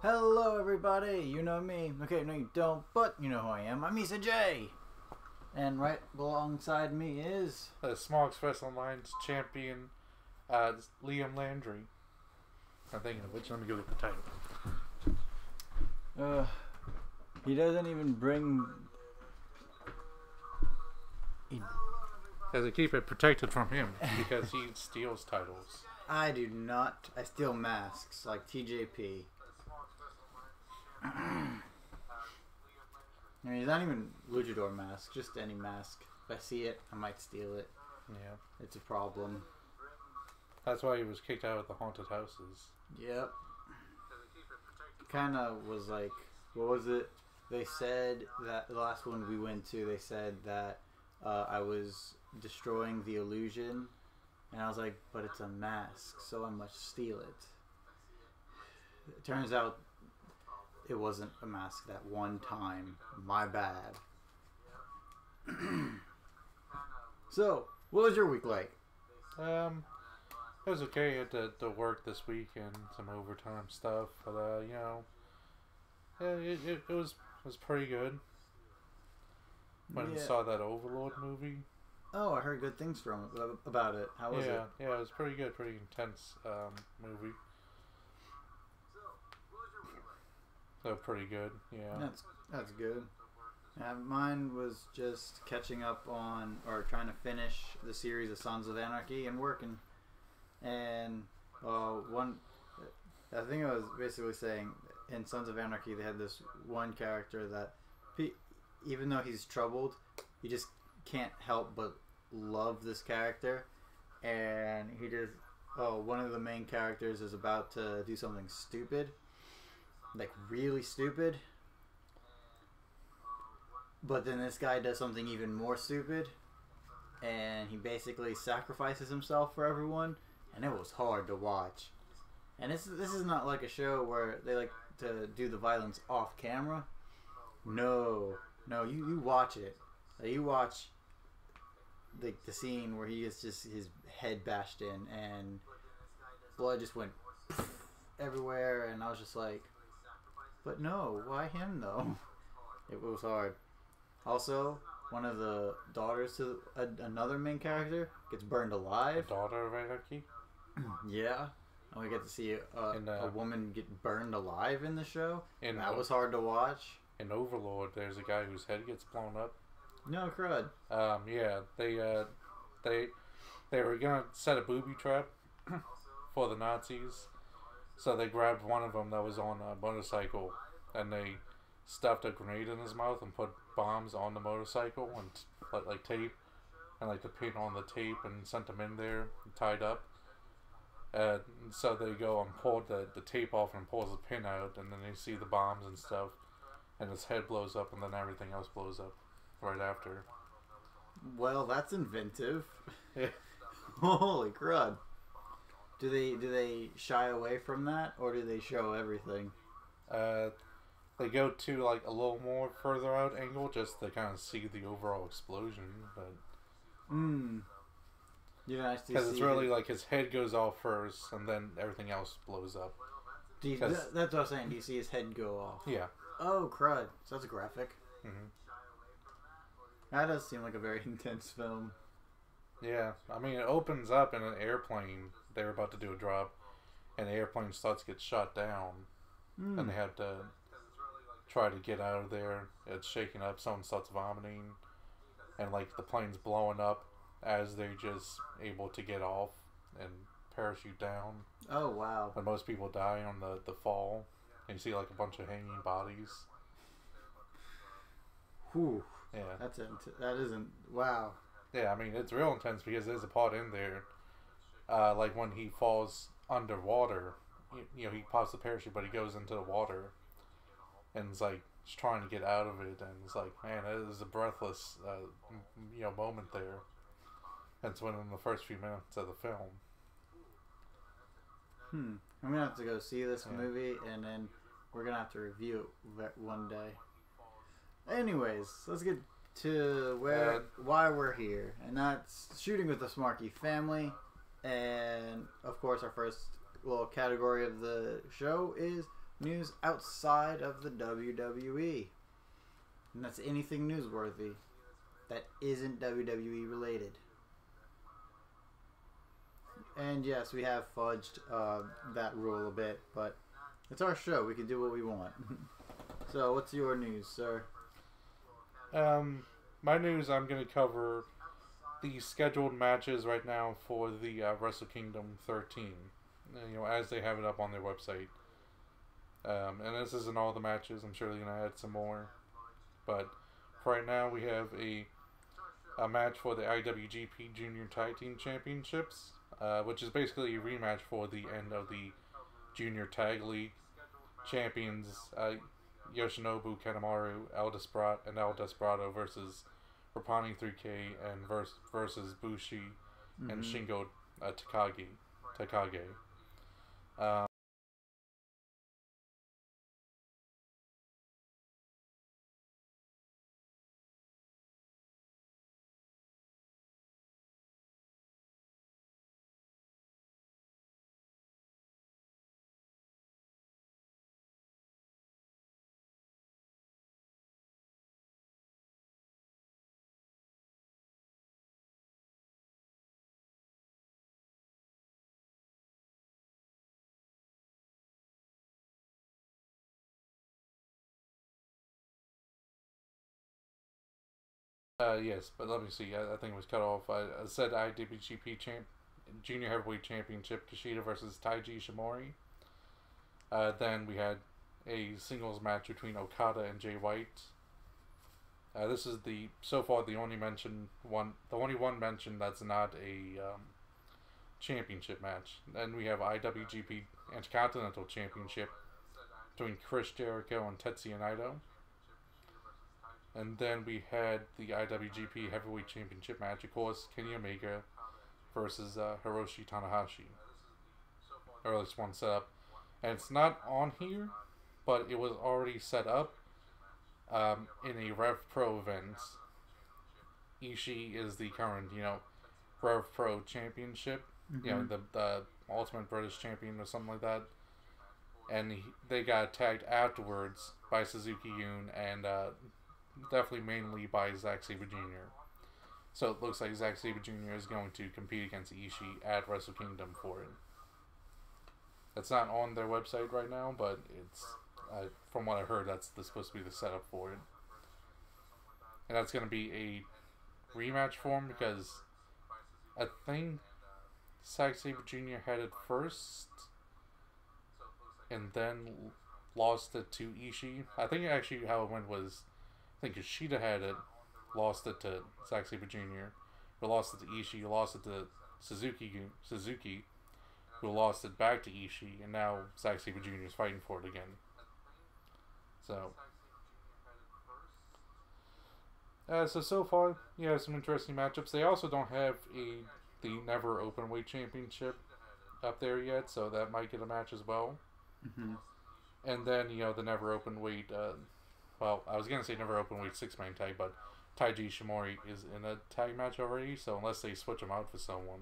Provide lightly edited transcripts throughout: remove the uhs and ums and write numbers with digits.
Hello everybody, you know me. Okay, no you don't, but you know who I am. I'm Misa J. And right alongside me is... the Smarks Wrestling Alliance champion, Liam Landry. I'm thinking of which, let me go get the title. He doesn't even bring... Has to keep it protected from him, because he steals titles. I do not. I steal masks, like TJP. I mean, he's not even luchador mask, just any mask. If I see it, I might steal it. Yeah. It's a problem. That's why he was kicked out of the haunted houses. Yep. Kind of was like, what was it? They said that the last one we went to, they said that I was destroying the illusion. And I was like, but it's a mask, so I must steal it. It turns out it wasn't a mask that one time. My bad. So, what was your week like? It was okay. I had to work this week and some overtime stuff, but you know, it was pretty good. When I saw that Overlord movie. Oh, I heard good things about it. How was it? Yeah, it was pretty good, pretty intense movie. So pretty good, yeah. That's good. Mine was just catching up on, or trying to finish the series of Sons of Anarchy and working. And I think I was basically saying, in Sons of Anarchy they had this one character that, even though he's troubled, he just can't help but love this character. And he just, one of the main characters is about to do something stupid, like really stupid, but then this guy does something even more stupid, and he basically sacrifices himself for everyone, and it was hard to watch. And this is not like a show where they like to do the violence off camera. No, you watch it. Like, you watch the scene where he gets just his head bashed in and blood just went everywhere, and I was just like, but no, why him though? It was hard. Also, one of the daughters to another main character gets burned alive. The daughter of Anarchy? Yeah. And we get to see a woman get burned alive in the show. And that was hard to watch. In Overlord, there's a guy whose head gets blown up. No crud. Yeah, they were gonna set a booby trap for the Nazis, so they grabbed one of them that was on a motorcycle, and they stuffed a grenade in his mouth and put bombs on the motorcycle and put like tape and like the pin on the tape and sent them in there tied up. So they go and pull the tape off and pulls the pin out, and then they see the bombs and stuff, and his head blows up, and then everything else blows up right after. Well, that's inventive. Holy crud. Do they shy away from that, or do they show everything? They go to like a little more further out angle just to kind of see the overall explosion, but because it's really like his head goes off first, and then everything else blows up. That's what I was saying. Do you see his head go off? Yeah. Oh crud! So that's graphic. Mm-hmm. That does seem like a very intense film. Yeah, I mean, it opens up in an airplane. They were about to do a drop, and the airplane starts to get shot down, and they have to try to get out of there. It's shaking up. Someone starts vomiting, and like the plane's blowing up as they're just able to get off and parachute down. Oh wow! But most people die on the fall, and you see like a bunch of hanging bodies. Whew. Yeah, that isn't wow. Yeah, I mean it's real intense because there's a part in there, like when he falls underwater, you know, he pops the parachute, but he goes into the water, and it's like he's trying to get out of it, and it's like, man, it is a breathless, moment there. That's when in the first few minutes of the film. I'm gonna have to go see this movie, and then we're gonna have to review it one day. Anyways, let's get to why we're here, and that's shooting with the Smarky family And, of course, our first little category of the show is news outside of the WWE. And that's anything newsworthy that isn't WWE related. And yes, we have fudged that rule a bit, but it's our show. We can do what we want. So, what's your news, sir? My news, I'm going to cover the scheduled matches right now for the Wrestle Kingdom 13. As they have it up on their website. And this isn't all the matches. I'm sure they're going to add some more. But for right now, we have a match for the IWGP Junior Tag Team Championships, which is basically a rematch for the end of the Junior Tag League champions, Yoshinobu Kanemaru, El Desperado versus Roppongi 3K and versus Bushi and Shingo Takage. Yes, but let me see. I think it was cut off. I said IWGP Junior Heavyweight Championship, Kushida versus Taiji Ishimori. Then we had a singles match between Okada and Jay White. This is so far the only one mentioned that's not a championship match. Then we have IWGP Intercontinental Championship between Chris Jericho and Tetsuya Naito. And then we had the IWGP Heavyweight Championship match, of course, Kenny Omega versus Hiroshi Tanahashi. Or at least one set up. And it's not on here, but it was already set up in a Rev Pro event. Ishii is the current, Rev Pro Championship. The Ultimate British Champion or something like that. And they got tagged afterwards by Suzuki Gun and definitely mainly by Zack Sabre Jr. So it looks like Zack Sabre Jr. is going to compete against Ishii at Wrestle Kingdom for it. It's not on their website right now, but it's from what I heard, that's supposed to be the setup for it. And that's going to be a rematch for him because I think Zack Sabre Jr. had it first and then lost it to Ishii. I think actually how it went was, I think Kushida had it, lost it to Zack Sabre Jr., who lost it to Ishii, who lost it to Suzuki, who lost it back to Ishii, and now Zack Sabre Jr. is fighting for it again. So far, some interesting matchups. They also don't have the Never Openweight Championship up there yet, so that might get a match as well. Mm-hmm. And then, the Never Openweight, I was going to say Never Openweight 6-man tag, but Taiji Ishimori is in a tag match already, so unless they switch him out for someone,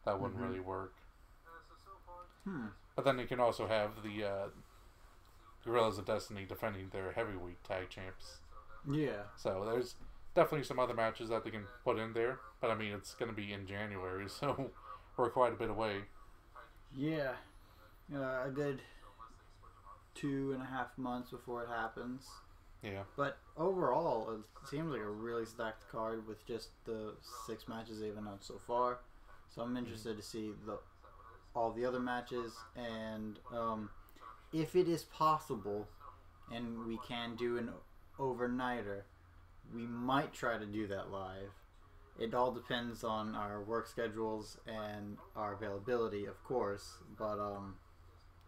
that wouldn't really work. But then they can also have the Guerrillas of Destiny defending their heavyweight tag champs. Yeah. So there's definitely some other matches that they can put in there, but I mean, it's going to be in January, so we're quite a bit away. Yeah. A good 2.5 months before it happens. Yeah. But overall, it seems like a really stacked card with just the 6 matches they've announced so far. So I'm interested to see all the other matches, and if it is possible and we can do an overnighter, we might try to do that live. It all depends on our work schedules and our availability, of course, but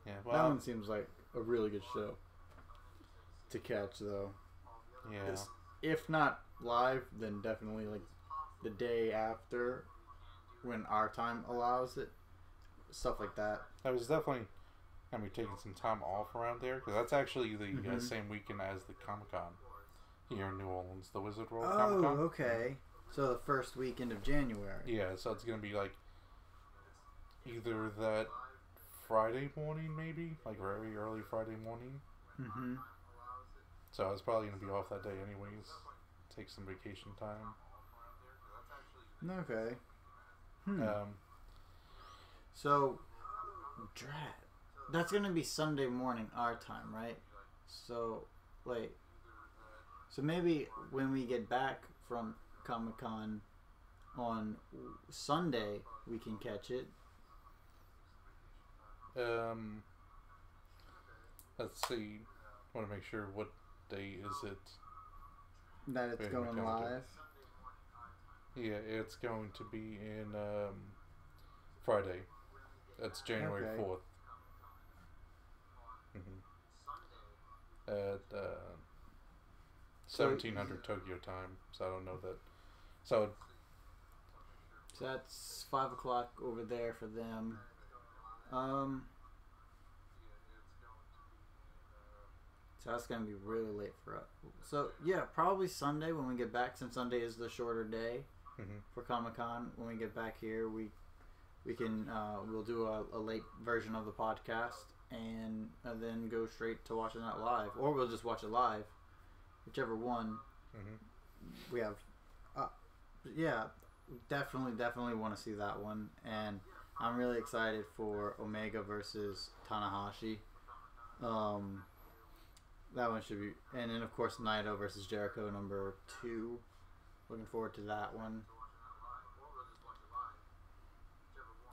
that one seems like a really good show to catch, though. Yeah. If not live, then definitely like the day after when our time allows it. Stuff like that. I was definitely going to be taking some time off around there, because that's actually the same weekend as the Comic-Con here in New Orleans, the Wizard World Comic-Con. Oh, okay. So the first weekend of January. Yeah, so it's going to be like either that Friday morning, maybe, like very early Friday morning. Mm-hmm. So I was probably gonna be off that day anyways. Take some vacation time. Okay. Um, So, drat. That's gonna be Sunday morning our time, right? So, like, so maybe when we get back from Comic-Con on Sunday, we can catch it. Let's see. I want to make sure what day is it. That it's going live. Yeah, it's going to be in Friday. That's January 4th. At 1700 Tokyo time. So I don't know that. So that's 5 o'clock over there for them. So that's gonna be really late for us. So yeah, probably Sunday when we get back, since Sunday is the shorter day for Comic-Con. When we get back here, we can we'll do a late version of the podcast and then go straight to watching that live, or we'll just watch it live, whichever one we have. Yeah, definitely want to see that one, and I'm really excited for Omega versus Tanahashi. That one should be, and then of course Naito versus Jericho number 2. Looking forward to that one.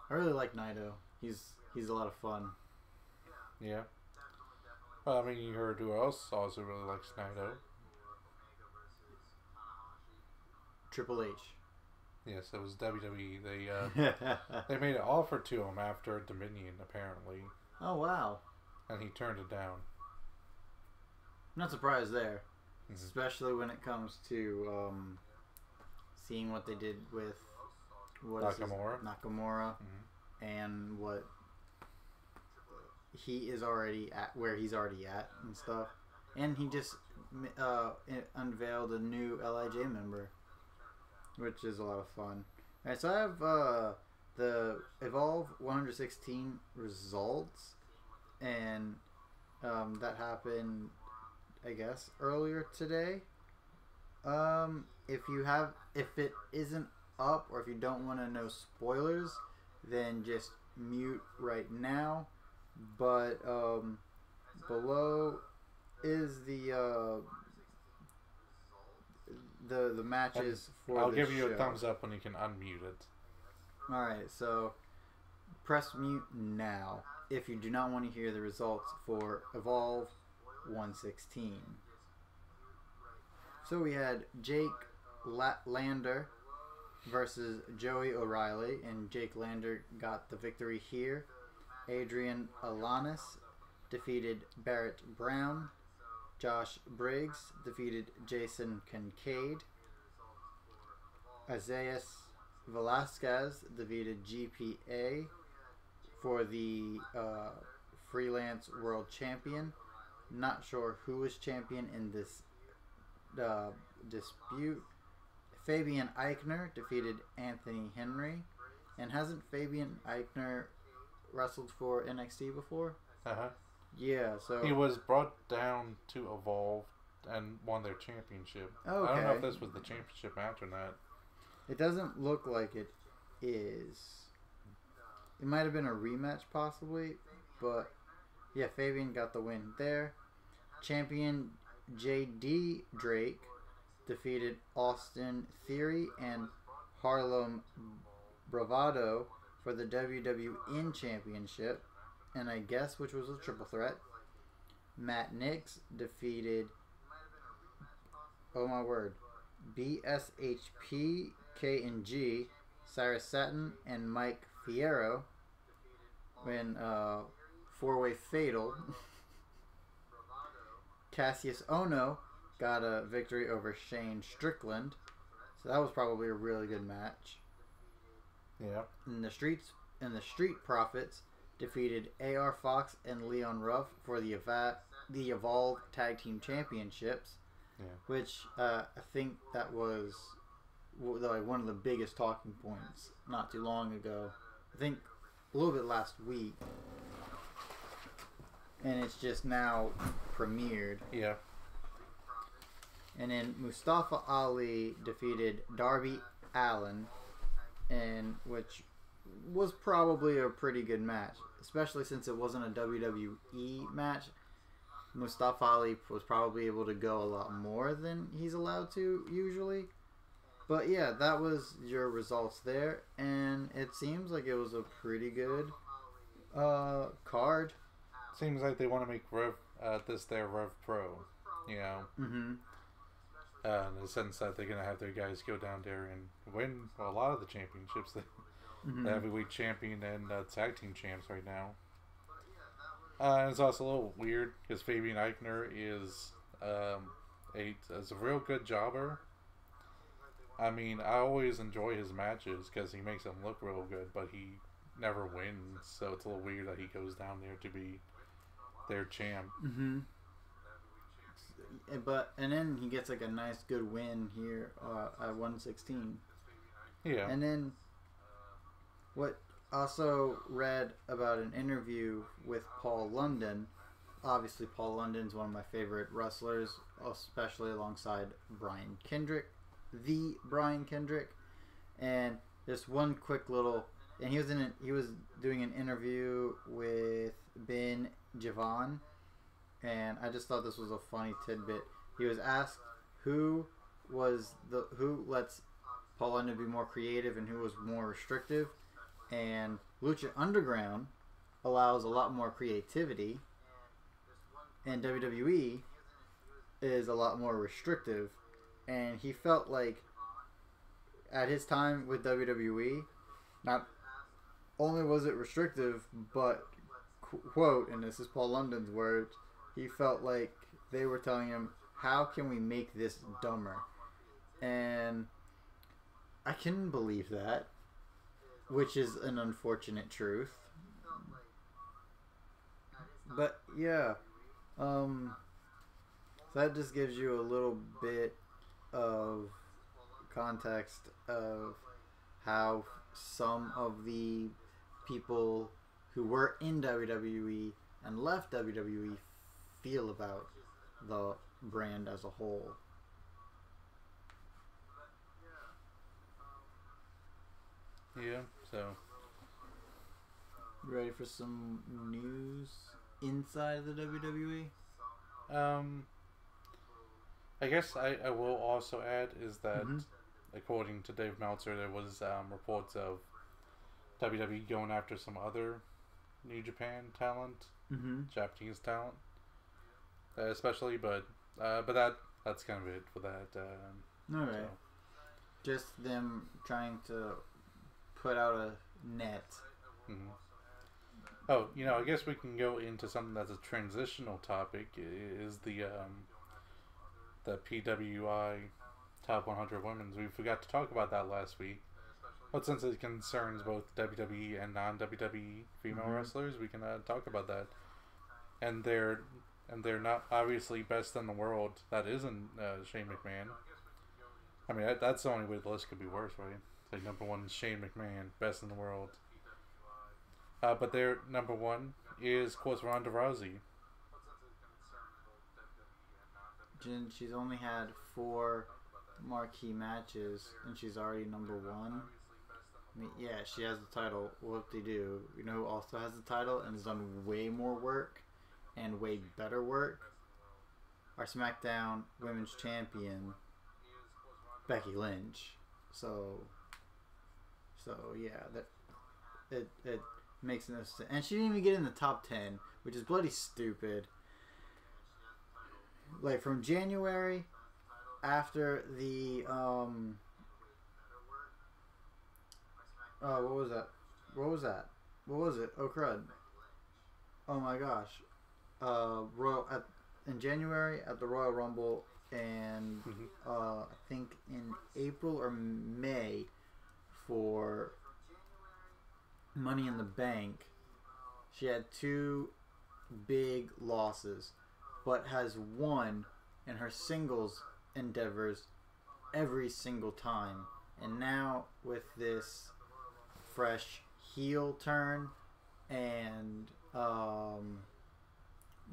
I really like Naito. He's a lot of fun. Yeah. Well, I mean, you heard who else also really likes Naito. Triple H. Yes, it was WWE. They made an offer to him after Dominion, apparently. Oh wow! And he turned it down. I'm not surprised there, especially when it comes to seeing what they did with Nakamura, and what he is already at, where he's already at and stuff. And he just unveiled a new LIJ member, which is a lot of fun. Alright, so I have the Evolve 116 results, and that happened, I guess, earlier today. If it isn't up, or if you don't want to know spoilers, then just mute right now. But below is the matches for I'll the give you show. a thumbs up when you can unmute it. Alright, so press mute now if you do not want to hear the results for Evolve 116. So we had Jake Lander versus Joey O'Reilly, and Jake Lander got the victory here. Adrian Alanis defeated Barrett Brown. Josh Briggs defeated Jason Kincaid. Isaias Velasquez defeated GPA for the Freelance World Champion. Not sure who was champion in this dispute. Fabian Eichner defeated Anthony Henry. And hasn't Fabian Eichner wrestled for NXT before? Yeah, so he was brought down to Evolve and won their championship. Okay. I don't know if this was the championship match or not. It doesn't look like it is. It might have been a rematch possibly, but yeah, Fabian got the win there. Champion JD Drake defeated Austin Theory and Harlem Bravado for the WWN Championship, and I guess which was a triple threat. Matt Nix defeated, oh my word, BSHP, K&G, Cyrus Satin, and Mike Fierro in four-way fatal. Cassius Ono got a victory over Shane Strickland, so that was probably a really good match. Yeah. In the Street Profits defeated AR Fox and Leon Ruff for the Evolve Tag Team Championships, which I think that was like one of the biggest talking points not too long ago. I think a little bit last week, and it's just now premiered. Yeah. And then Mustafa Ali defeated Darby Allin, and which was probably a pretty good match, especially since it wasn't a WWE match. Mustafa Ali was probably able to go a lot more than he's allowed to usually. But yeah, that was your results there, and it seems like it was a pretty good card. Seems like they want to make Rev Pro, you know. Mm-hmm. In the sense that they're gonna have their guys go down there and win a lot of the championships. The heavyweight champion and tag team champs right now. And it's also a little weird because Fabian Eichner is a real good jobber. I mean, I always enjoy his matches because he makes them look real good, but he never wins. So it's a little weird that he goes down there to be their champ. Mm-hmm. And then he gets like a nice good win here at 116. Yeah. And then what also read about an interview with Paul London. Obviously, Paul London's one of my favorite wrestlers, especially alongside Brian Kendrick, the Brian Kendrick. And just one quick little, and he was doing an interview with Ben Javon, and I just thought this was a funny tidbit. He was asked who lets Paul London be more creative and who was more restrictive. And Lucha Underground allows a lot more creativity, and WWE is a lot more restrictive. And he felt like at his time with WWE, not only was it restrictive, but, quote, and this is Paul London's words, he felt like they were telling him, how can we make this dumber? And I can believe that, which is an unfortunate truth. But yeah, that just gives you a little bit of context of how some of the people who were in WWE and left WWE feel about the brand as a whole. Yeah, so. You ready for some news inside of the WWE? I guess I will also add is that according to Dave Meltzer, there was reports of WWE going after some other New Japan talent, Japanese talent, especially, but that's kind of it for that. All right, so. Just them trying to put out a net. Mm-hmm. Oh, I guess we can go into something that's a transitional topic. Is the PWI Top 100 Women's. We forgot to talk about that last week. But since it concerns both WWE and non-WWE female wrestlers, we can talk about that. And they're not obviously best in the world. That isn't Shane McMahon. I mean, that's the only way the list could be worse, right? Like number one, Shane McMahon, best in the world. But their number one is, of course, Ronda Rousey. She's only had 4 marquee matches, and she's already number one. I mean, yeah, she has the title. Whoop-de-doo. You know who also has the title and has done way more work and way better work? Our SmackDown Women's Champion, Becky Lynch. So yeah, that it makes no sense. And she didn't even get in the top 10, which is bloody stupid. Like from January, after the what was that? What was it? Oh crud! Oh my gosh! In January at the Royal Rumble, and I think in April or May for Money in the Bank, she had 2 big losses, but has won in her singles endeavors every single time. And now with this fresh heel turn and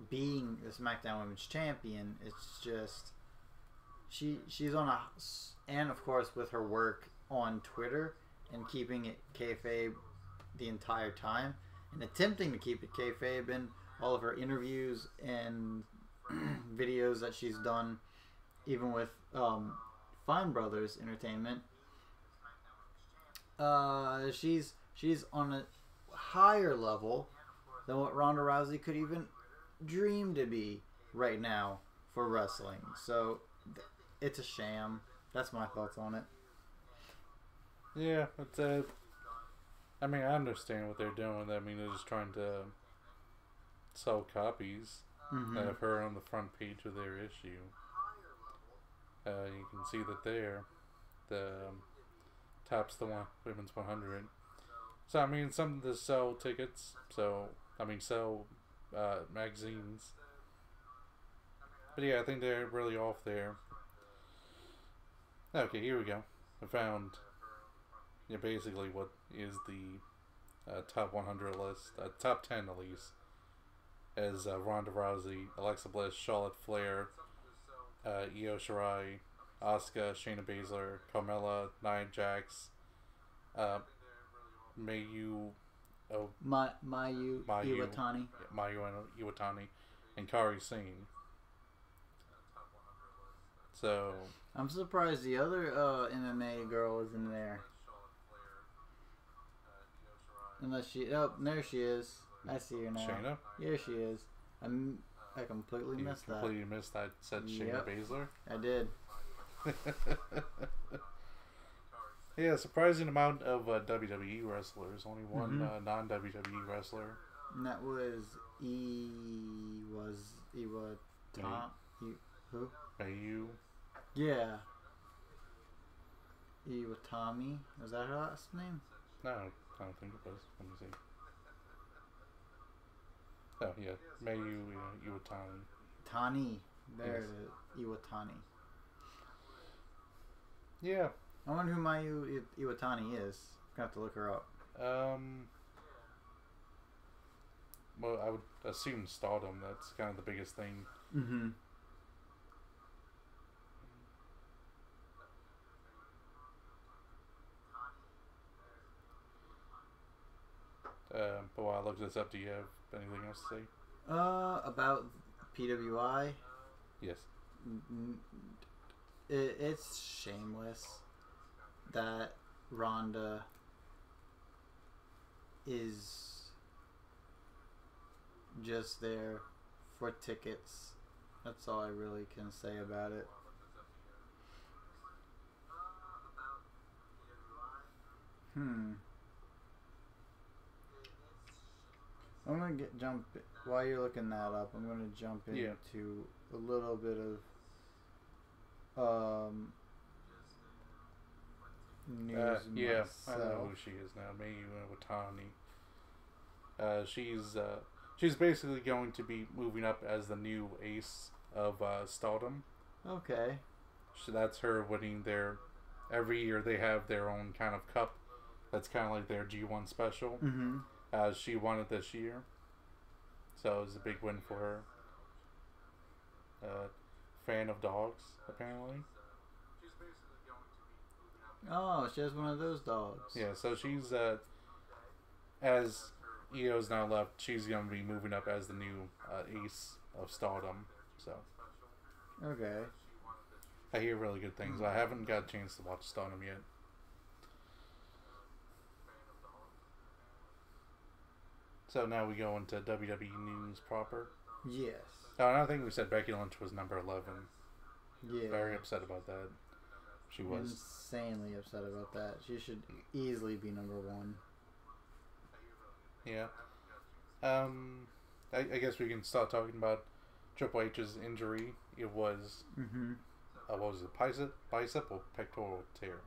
being the SmackDown Women's Champion, it's just she's on a, and of course with her work on Twitter and keeping it kayfabe the entire time and attempting to keep it kayfabe in all of her interviews and videos that she's done, even with Fine Brothers Entertainment. She's on a higher level than what Ronda Rousey could even dream to be right now for wrestling. So it's a sham. That's my thoughts on it. Yeah, it's I mean, I understand what they're doing. I mean, they're just trying to sell copies of her on the front page of their issue. You can see that there, the tops the women's 100. So I mean, some of the sell tickets. So I mean, sell magazines. But yeah, I think they're really off there. Okay, here we go. I found basically what is the top 100 list, top 10 at least, as Ronda Rousey, Alexa Bliss, Charlotte Flair, Io Shirai, Asuka, Shayna Baszler, Carmella, Nia Jax, Mayu Iwatani. Mayu Iwatani, and Kairi Sane. So I'm surprised the other MMA girl is in there. Unless she, oh, there she is. I see her now. Shayna? Yeah, she is. I completely missed that. Completely missed that. Said Shayna Baszler. I did. Yeah, surprising amount of WWE wrestlers. Only one non-WWE wrestler. And that was who? Mayu. Yeah. Iwatani. Was that her last name? No, I don't think it was. Let me see. Oh, yeah. Mayu Iwatani. Tani. There it is. Iwatani. Yeah. I wonder who Mayu Iwatani is. I'm gonna have to look her up. Well, I would assume Stardom. That's kind of the biggest thing. Mm-hmm. But while I look this up, do you have anything else to say? About PWI? Yes. It's shameless that Ronda is just there for tickets. That's all I really can say about it. I'm gonna jump while you're looking that up. I'm gonna jump into a little bit of news. Yeah, myself. I know who she is now. Mayu Iwatani. She's basically going to be moving up as the new ace of Stardom. Okay. So that's her winning their. Every year they have their own kind of cup. That's kind of like their G1 special. Mm-hmm. She won it this year, so it was a big win for her. Fan of dogs, apparently. Oh, she has one of those dogs. Yeah, so she's as Io's now left, she's gonna be moving up as the new ace of Stardom. So Okay. I hear really good things. I haven't got a chance to watch Stardom yet. So now we go into WWE news proper. Yes. Oh, and I think we said Becky Lynch was number 11. Yeah. Very upset about that. She was. Insanely upset about that. She should easily be number 1. Yeah. I guess we can start talking about Triple H's injury. It was. What was it? Bicep or pectoral tear?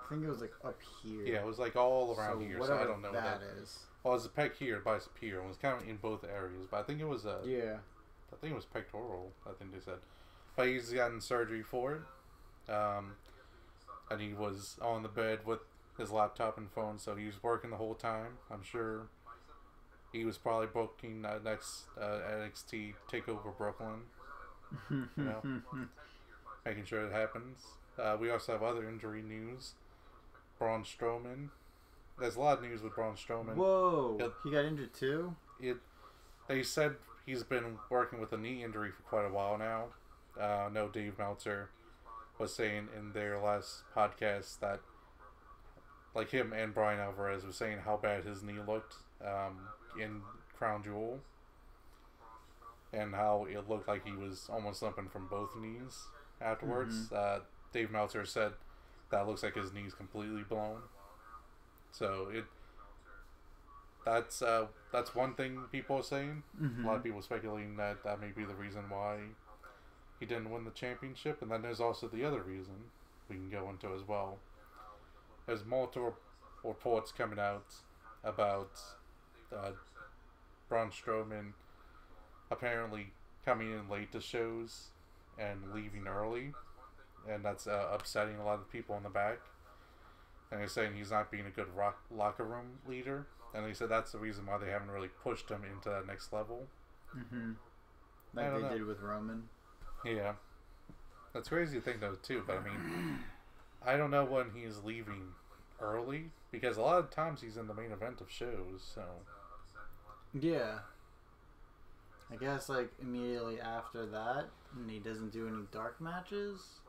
I think it was like up here. Yeah, it was like all around here. So I don't know what that is. Well, it was a pec here, bicep here. It was kind of in both areas, but I think it was a. Yeah. I think it was pectoral. I think they said, but he's gotten surgery for it. And he was on the bed with his laptop and phone, so he was working the whole time. I'm sure he was probably booking next NXT Takeover Brooklyn. You know, making sure it happens. We also have other injury news. Braun Strowman. There's a lot of news with Braun Strowman. Whoa, he got injured too? They said he's been working with a knee injury for quite a while now. No, Dave Meltzer was saying in their last podcast that, like, him and Brian Alvarez was saying how bad his knee looked in Crown Jewel, and how it looked like he was almost limping from both knees afterwards. Dave Meltzer said that looks like his knee's completely blown. So that's one thing people are saying. A lot of people speculating that that may be the reason why he didn't win the championship. And then there's also the other reason we can go into as well. There's multiple reports coming out about Braun Strowman apparently coming in late to shows and leaving early, and that's upsetting a lot of people in the back. And they're saying he's not being a good locker room leader, and they said that's the reason why they haven't really pushed him into that next level. Like they did with Roman. Yeah, that's crazy to think though too. But I mean, I don't know when he's leaving early, because a lot of times he's in the main event of shows. So yeah, I guess like immediately after that, and he doesn't do any dark matches.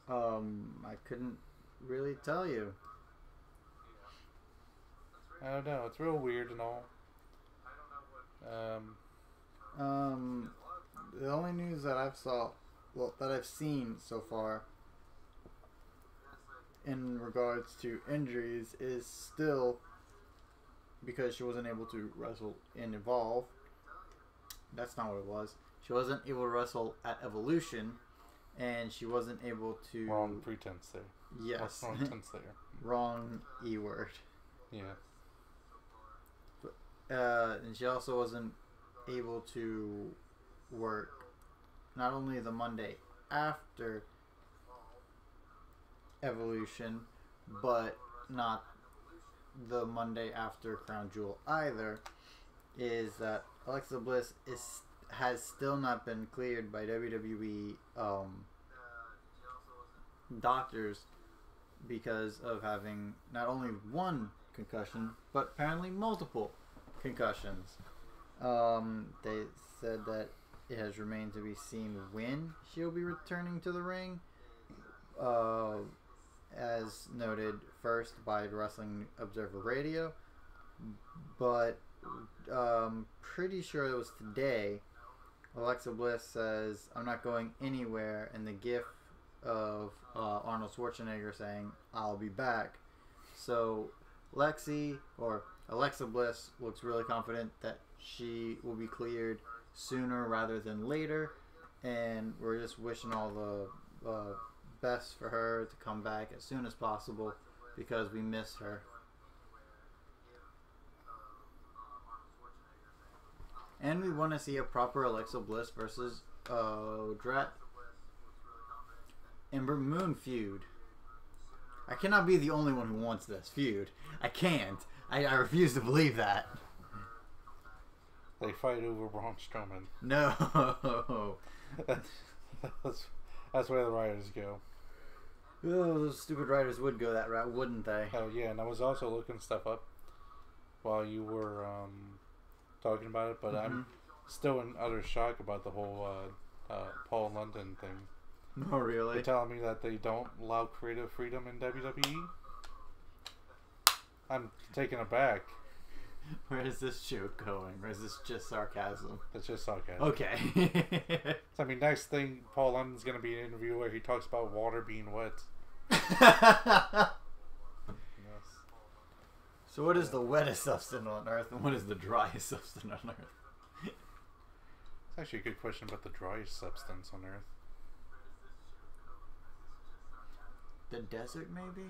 I couldn't really tell you. I don't know. It's real weird and all. The only news that I've seen so far in regards to injuries is still because she wasn't able to wrestle in Evolve. That's not what it was. She wasn't able to wrestle at Evolution, and she wasn't able to... Wrong pretense there. Yes. Wrong pretense there. Wrong E-word. Yeah. And she also wasn't able to work not only the Monday after Evolution, but not the Monday after Crown Jewel either. Is that Alexa Bliss has still not been cleared by WWE doctors because of having not only one concussion, but apparently multiple concussions. They said that it has remained to be seen when she'll be returning to the ring, as noted first by Wrestling Observer Radio, but pretty sure it was today. Alexa Bliss says, "I'm not going anywhere," and the gif of Arnold Schwarzenegger saying, "I'll be back." So Alexa Bliss looks really confident that she will be cleared sooner rather than later, and we're just wishing all the best for her to come back as soon as possible because we miss her. And we want to see a proper Alexa Bliss versus Ember Moon feud. I cannot be the only one who wants this feud. I can't. I refuse to believe that. They fight over Braun Strowman. No. That's where the writers go. Oh, those stupid writers would go that route, wouldn't they? Oh yeah, and I was also looking stuff up while you were talking about it, but I'm still in utter shock about the whole Paul London thing. Oh, really? They're telling me that they don't allow creative freedom in WWE? I'm taken aback. Where is this joke going? Or is this just sarcasm? It's just sarcasm. Okay. I mean, next thing, Paul London's going to be in an interview where he talks about water being wet. Yes. So what is the wettest substance on Earth, and what is the driest substance on Earth? It's actually a good question about the driest substance on Earth. The desert, maybe?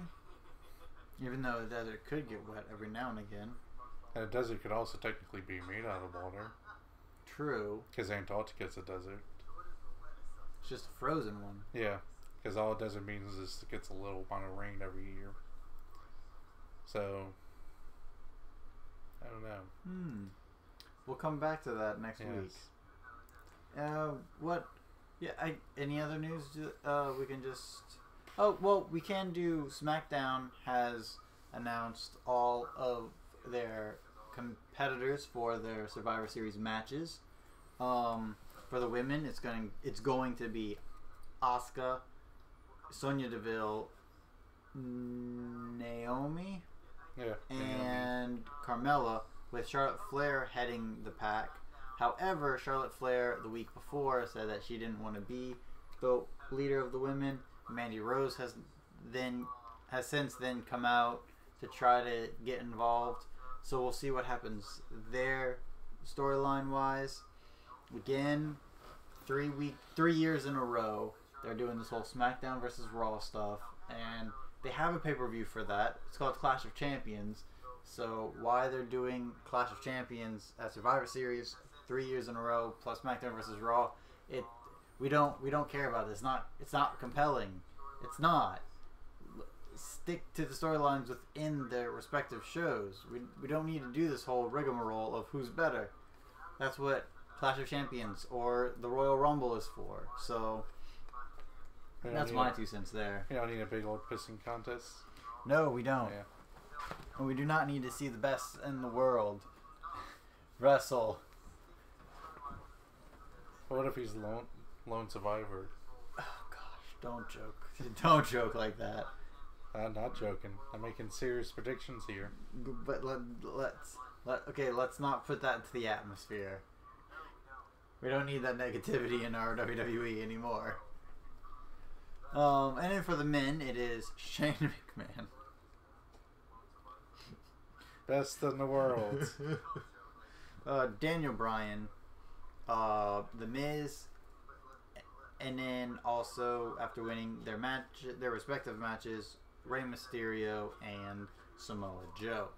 Even though the desert could get wet every now and again. And a desert could also technically be made out of water. True. Because Antarctica's a desert. It's just a frozen one. Yeah. Because all a desert means is it gets a little amount of rain every year. So, I don't know. We'll come back to that next week. What? Yeah. Any other news? We can just. Oh well, we can do. SmackDown has announced all of their competitors for their Survivor Series matches. For the women, it's going to be Asuka, Sonya Deville, Naomi, and Carmella, with Charlotte Flair heading the pack. However, Charlotte Flair the week before said that she didn't want to be the leader of the women. Mandy Rose has since then come out to try to get involved. So we'll see what happens there, storyline wise. Again, 3 years in a row, they're doing this whole SmackDown versus Raw stuff, and they have a pay-per-view for that. It's called Clash of Champions. So why they're doing Clash of Champions at Survivor Series 3 years in a row plus SmackDown versus Raw, we don't care about this. It's not compelling. It's not. Stick to the storylines within their respective shows. We don't need to do this whole rigmarole of who's better. That's what Clash of Champions or the Royal Rumble is for. So that's my 2 cents there. You don't need a big old pissing contest. No, we don't. Yeah. And we do not need to see the best in the world wrestle. What if he's lone survivor? Oh gosh, don't joke. Don't joke like that. I'm not joking. I'm making serious predictions here. But let's not put that into the atmosphere. We don't need that negativity in our WWE anymore. And then for the men, it is Shane McMahon. Best in the world. Daniel Bryan, The Miz, and then also after winning their respective matches, Rey Mysterio and Samoa Joe,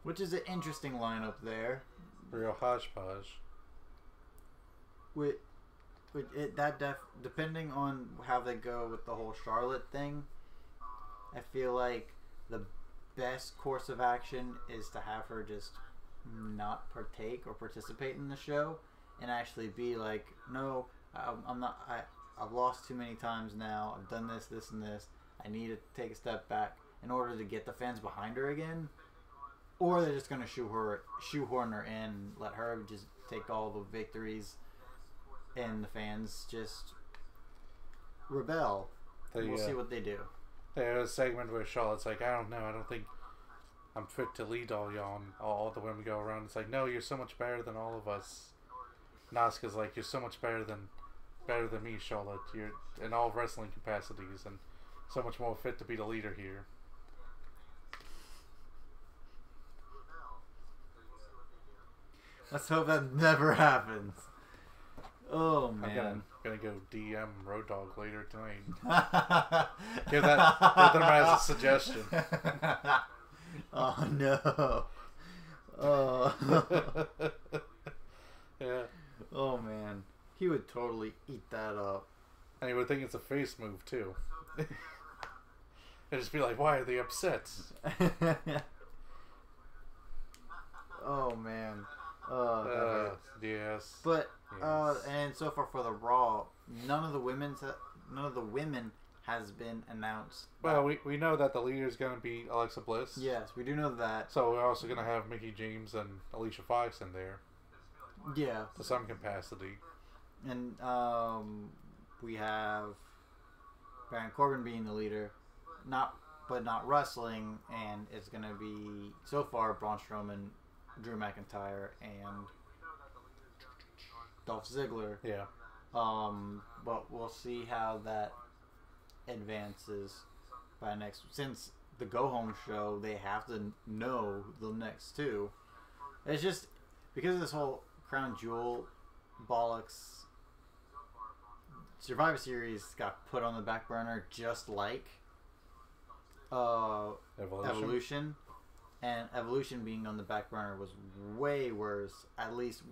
which is an interesting lineup there. Real hodgepodge. Depending on how they go with the whole Charlotte thing, I feel like the best course of action is to have her just not partake or participate in the show and actually be like, no, I'm not. I've lost too many times now. I've done this, and this. I need to take a step back in order to get the fans behind her again. Or they're just going to shoehorn her in, let her just take all the victories, and the fans just rebel. We'll see what they do. There's a segment where Charlotte's like, I don't know, I don't think I'm fit to lead all y'all, and all the women go around. It's like, no, you're so much better than all of us. And Asuka's like, you're so much better than me, Charlotte. You're in all wrestling capacities, and so much more fit to be the leader here. Let's hope that never happens. Oh man, I'm gonna go DM Road Dogg later tonight. give them as a suggestion. Oh no. Oh. Yeah. Oh man, he would totally eat that up. And he would think it's a face move too. And just be like, why are they upset? Oh man. Yes. But yes. And so far for the Raw, none of the women has been announced. Well, we know that the leader is going to be Alexa Bliss. Yes, we do know that. So we're also going to have Mickie James and Alicia Fox in there. Yeah. To some capacity. And we have Baron Corbin being the leader, but not wrestling, and it's going to be so far Braun Strowman, Drew McIntyre, and Dolph Ziggler. Yeah. But we'll see how that advances by since the Go Home show, they have to know the next two. It's just because of this whole Crown Jewel bollocks. Survivor Series got put on the back burner just like Evolution. And Evolution being on the back burner was way worse. At least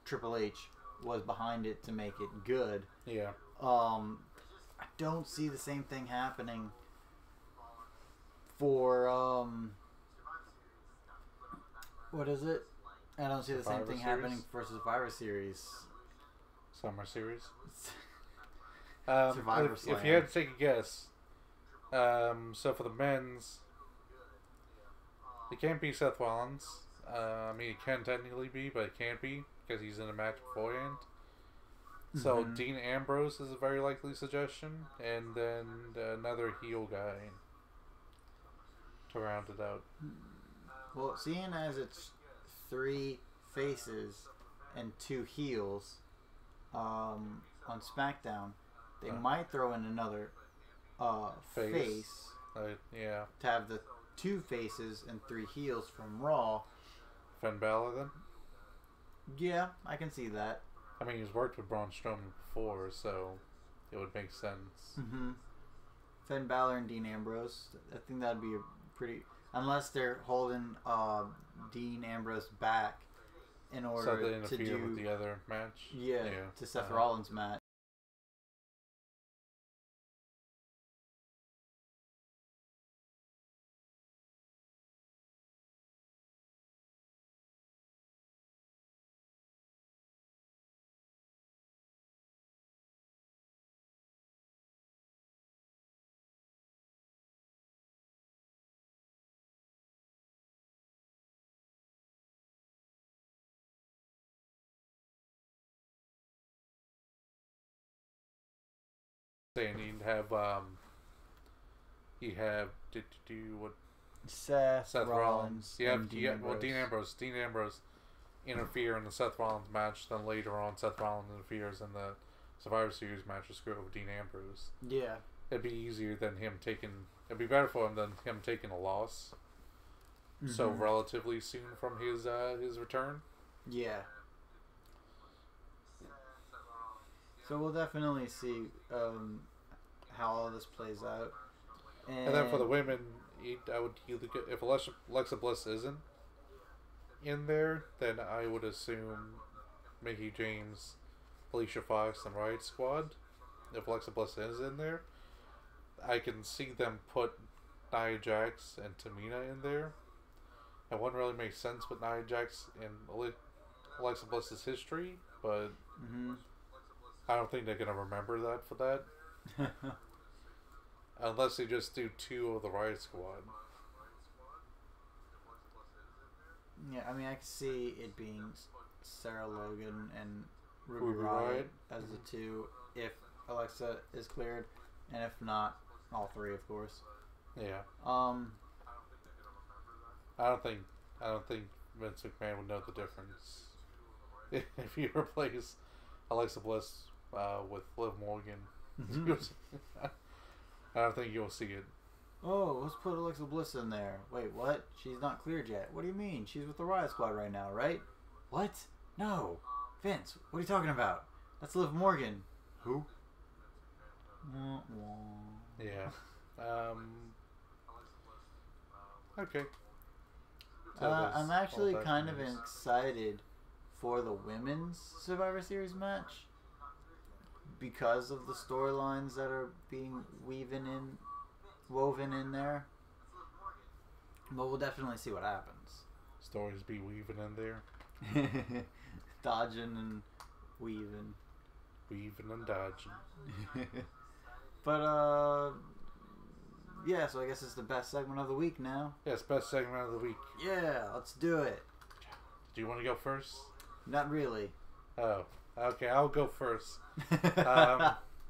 Triple H was behind it to make it good. Yeah. I don't see the same thing happening for What is it? I don't see the same thing happening for Survivor Series. Summer Series. Survivor Slam. If you had to take a guess, so for the men's, it can't be Seth Rollins. I mean, it can technically be, but it can't be because he's in a match beforehand. So Dean Ambrose is a very likely suggestion, and then another heel guy to round it out. Well, seeing as it's 3 faces and 2 heels on SmackDown, they might throw in another face yeah. to have the 2 faces and 3 heels from Raw. Finn Balor then? Yeah, I can see that. I mean, he's worked with Braun Strowman before, so it would make sense. Finn Balor and Dean Ambrose. I think that'd be a pretty... Unless they're holding Dean Ambrose back in order so they interfere to do with the other match. Yeah, to Seth Rollins' match. Saying you'd have what? Seth Rollins. Dean Ambrose interfere in the Seth Rollins match. Then later on, Seth Rollins interferes in the Survivor Series match to screw over Dean Ambrose. Yeah, it'd be easier than him taking. It'd be better for him than him taking a loss. So relatively soon from his return. Yeah. So we'll definitely see how all this plays out. And then for the women, I would either get, if Alexa Bliss isn't in there, then I would assume Mickie James, Alicia Fox, and Riot Squad. If Alexa Bliss is in there, I can see them put Nia Jax and Tamina in there. It wouldn't really make sense with Nia Jax and Alexa Bliss's history, but I don't think they're going to remember that for that. Unless they just do 2 of the Riot Squad. Yeah, I mean, I can see it being Sarah Logan and Ruby Riott as the 2 if Alexa is cleared, and if not, all 3, of course. Yeah. I don't think Vince McMahon would know the difference if you replace Alexa Bliss with Liv Morgan. I don't think you'll see it. Oh, let's put Alexa Bliss in there. Wait, what? She's not cleared yet. What do you mean? She's with the Riot Squad right now, right? What? No. Vince, what are you talking about? That's Liv Morgan. Who? Yeah. Okay. So I'm actually kind of excited for the women's Survivor Series match because of the storylines that are being woven in there. But we'll definitely see what happens. Stories be weaving in there. Dodging and weaving. Weaving and dodging. But yeah, so I guess it's the best segment of the week now. Yeah, it's best segment of the week. Yeah, let's do it. Do you want to go first? Not really. Oh, okay, I'll go first.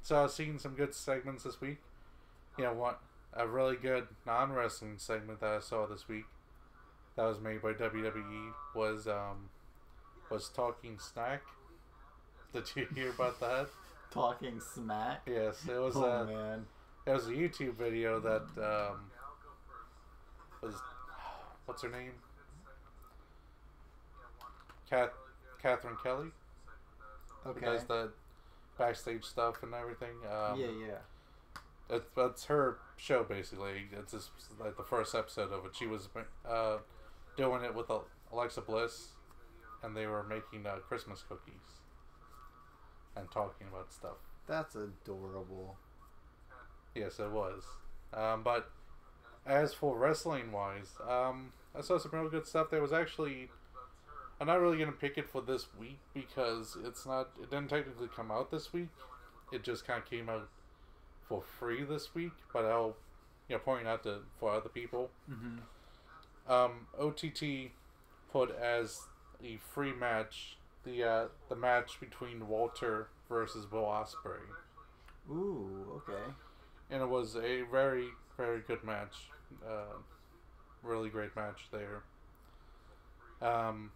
So I've seen some good segments this week. You know what? A really good non-wrestling segment that I saw this week that was made by WWE was Talking Snack. Did you hear about that? Talking Smack? Yes, it was. Oh man. It was a YouTube video that was, what's her name? Catherine Kelly. Okay. Who does the backstage stuff and everything. Yeah. It's her show basically. It's just like the first episode of it. She was doing it with Alexa Bliss, and they were making Christmas cookies and talking about stuff. That's adorable. Yes, it was. But as for wrestling wise, some real good stuff. There was actually, I'm not really gonna pick it for this week because it didn't technically come out this week. It just kind of came out for free this week, but I'll, point out for other people. OTT put as a free match the match between Walter versus Will Ospreay. Ooh, okay. And it was a very, very good match. Really great match there. And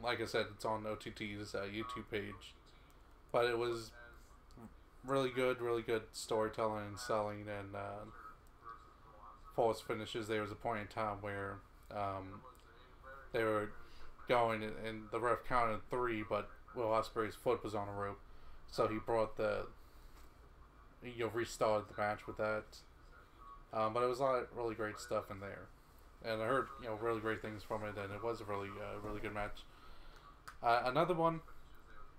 like I said, it's on OTT's YouTube page. But it was really good storytelling and selling and false finishes. There was a point in time where they were going and the ref counted 3, but Will Ospreay's foot was on a rope. So he brought restarted the match with that. But it was a lot of really great stuff in there. And I heard, really great things from it, and it was a really good match. Another one,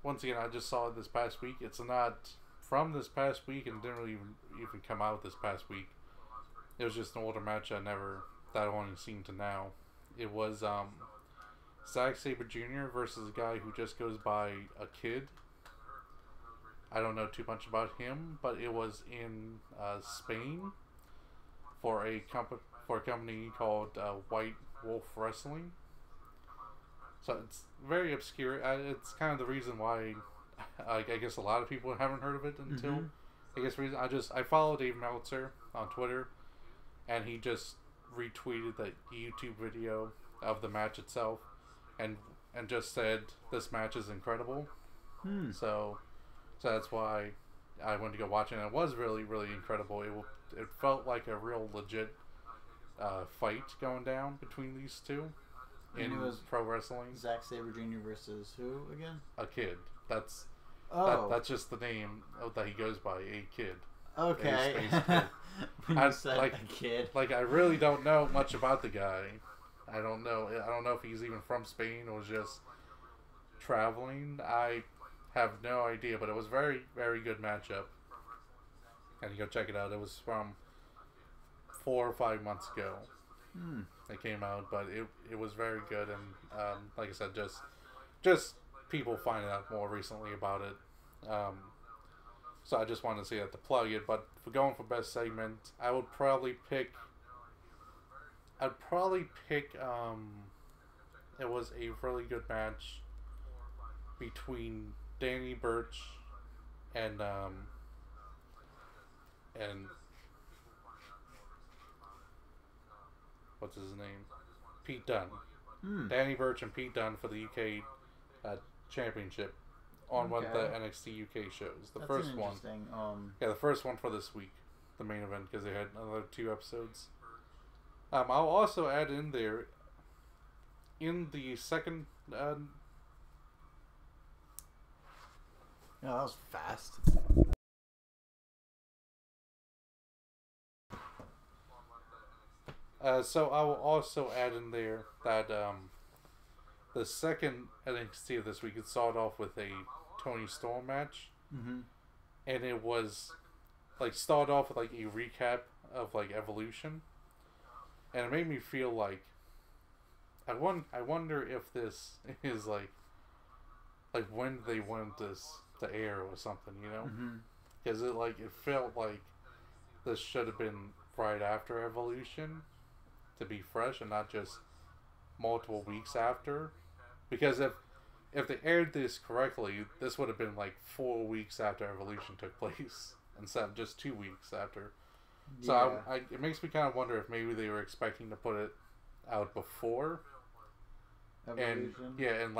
once again, I just saw it this past week. It's not from this past week, and didn't really even come out this past week. It was just an older match that I've only seen to now. It was Zack Sabre Jr. versus a guy who just goes by a Kid. I don't know too much about him, but it was in Spain for a company called White Wolf Wrestling. So it's very obscure. It's kind of the reason why I guess a lot of people haven't heard of it until I followed Dave Meltzer on Twitter, and he just retweeted the YouTube video of the match itself, and just said this match is incredible. So that's why I went to go watch it. And it was really, really incredible. It felt like a real legit fight going down between these two in pro wrestling. Zack Sabre Jr. versus who again? A Kid. That's just the name that he goes by. A Kid. Okay. A space kid. When you said a Kid. Like I really don't know much about the guy. I don't know if he's even from Spain or just traveling. I have no idea, but it was very, very good matchup. And you go check it out. It was from 4 or 5 months ago. It came out, but it was very good, and like I said, just people finding out more recently about it. So I just wanted to say that to plug it. But for going for best segment, I'd probably pick. It was a really good match between Danny Burch and what's his name? Pete Dunne. Danny Burch and Pete Dunne for the UK Championship on one of the NXT UK shows. The first one. The first one for this week, the main event, because they had another 2 episodes. I'll also add in there, in the second. That was fast. So I will also add in there that the second NXT of this week, it started off with a Tony Storm match, and it was started off with a recap of Evolution, and it made me feel like I wonder if this is when they want this to air or something, because it felt like this should have been right after Evolution to be fresh and not just multiple weeks after, because if they aired this correctly, this would have been 4 weeks after Evolution took place instead of just 2 weeks after. So it makes me kind of wonder if maybe they were expecting to put it out before Evolution.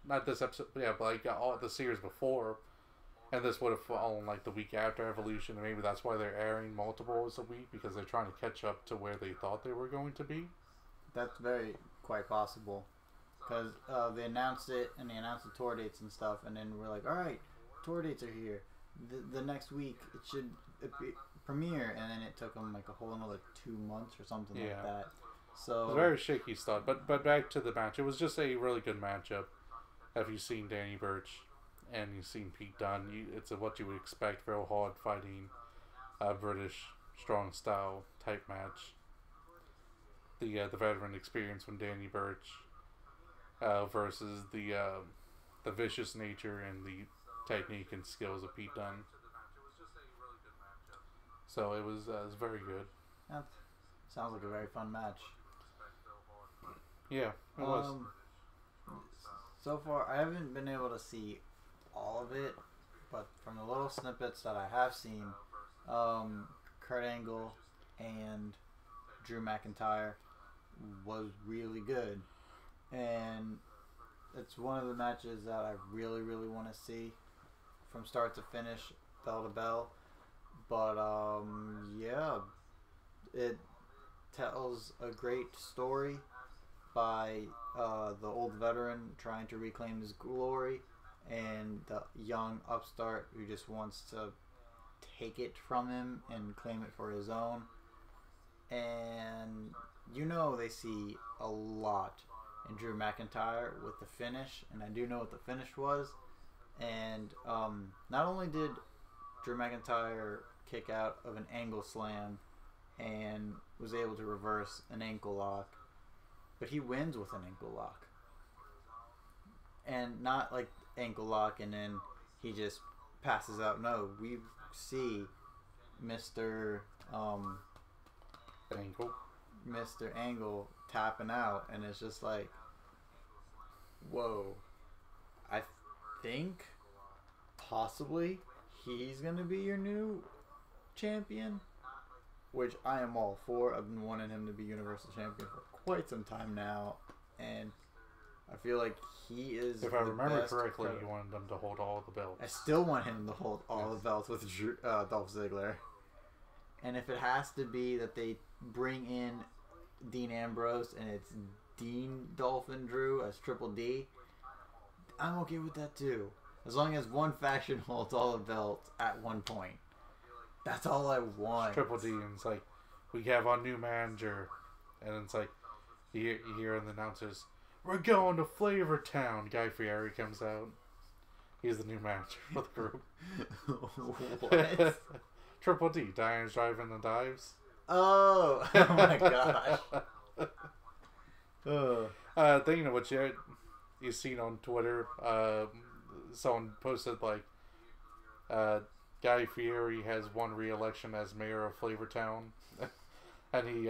Not this episode, but all the series before, and this would have fallen the week after Evolution, and maybe that's why they're airing multiples a week, because they're trying to catch up to where they thought they were going to be. That's quite possible, because they announced it, and they announced the tour dates and stuff, and then we're like, all right, tour dates are here. The next week it should premiere, and then it took them a whole another 2 months or something like that. So it was a very shaky start, but back to the match. It was just a really good matchup. Have you seen Danny Burch and you've seen Pete Dunne? It's what you would expect, real hard fighting, British strong style type match. the veteran experience from Danny Burch versus the vicious nature and the technique and skills of Pete Dunne. So it was very good. That sounds like a very fun match. Yeah, it was. So far, I haven't been able to see all of it, but from the little snippets that I have seen, Kurt Angle and Drew McIntyre was really good. And it's one of the matches that I really, really want to see from start to finish, bell to bell. But, yeah, it tells a great story by the old veteran trying to reclaim his glory and the young upstart who just wants to take it from him and claim it for his own. And you know they see a lot in Drew McIntyre with the finish, and I do know what the finish was. And not only did Drew McIntyre kick out of an angle slam and was able to reverse an ankle lock, but he wins with an ankle lock. And not like ankle lock and then he just passes out. No, we see Mr. Angle tapping out, and it's just like, whoa. I think possibly he's gonna be your new champion, which I am all for. I've been wanting him to be Universal Champion for quite some time now, and I feel like he is. If I remember correctly, you wanted them to hold all the belts. I still want him to hold all the belts with Dolph Ziggler. And if it has to be that they bring in Dean Ambrose and it's Dean, Dolph, and Drew as Triple D, I'm okay with that too. As long as one faction holds all the belts at one point. That's all I want. It's Triple D, and it's like, we have our new manager, and it's like, you hear in the announcers, we're going to Flavor Town. Guy Fieri comes out. He's the new manager for the group. What? Triple D, Diane's driving the dives. Oh my gosh. Thinking of what you seen on Twitter, someone posted like, Guy Fieri has won re-election as mayor of Flavortown, and he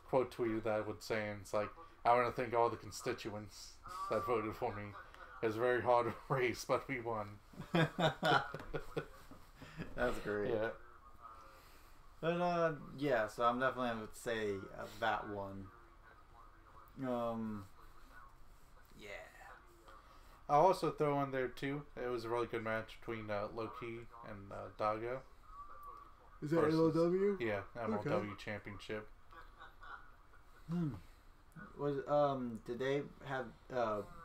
quote tweeted that with saying, it's like, I want to thank all the constituents that voted for me. It was a very hard race, but we won. That's great. Yeah. But yeah, so I'm definitely going to say that one. Yeah. I'll also throw in there too, it was a really good match between Low-Ki and Daga. Is that MLW? Yeah, MLW Championship. Was did they have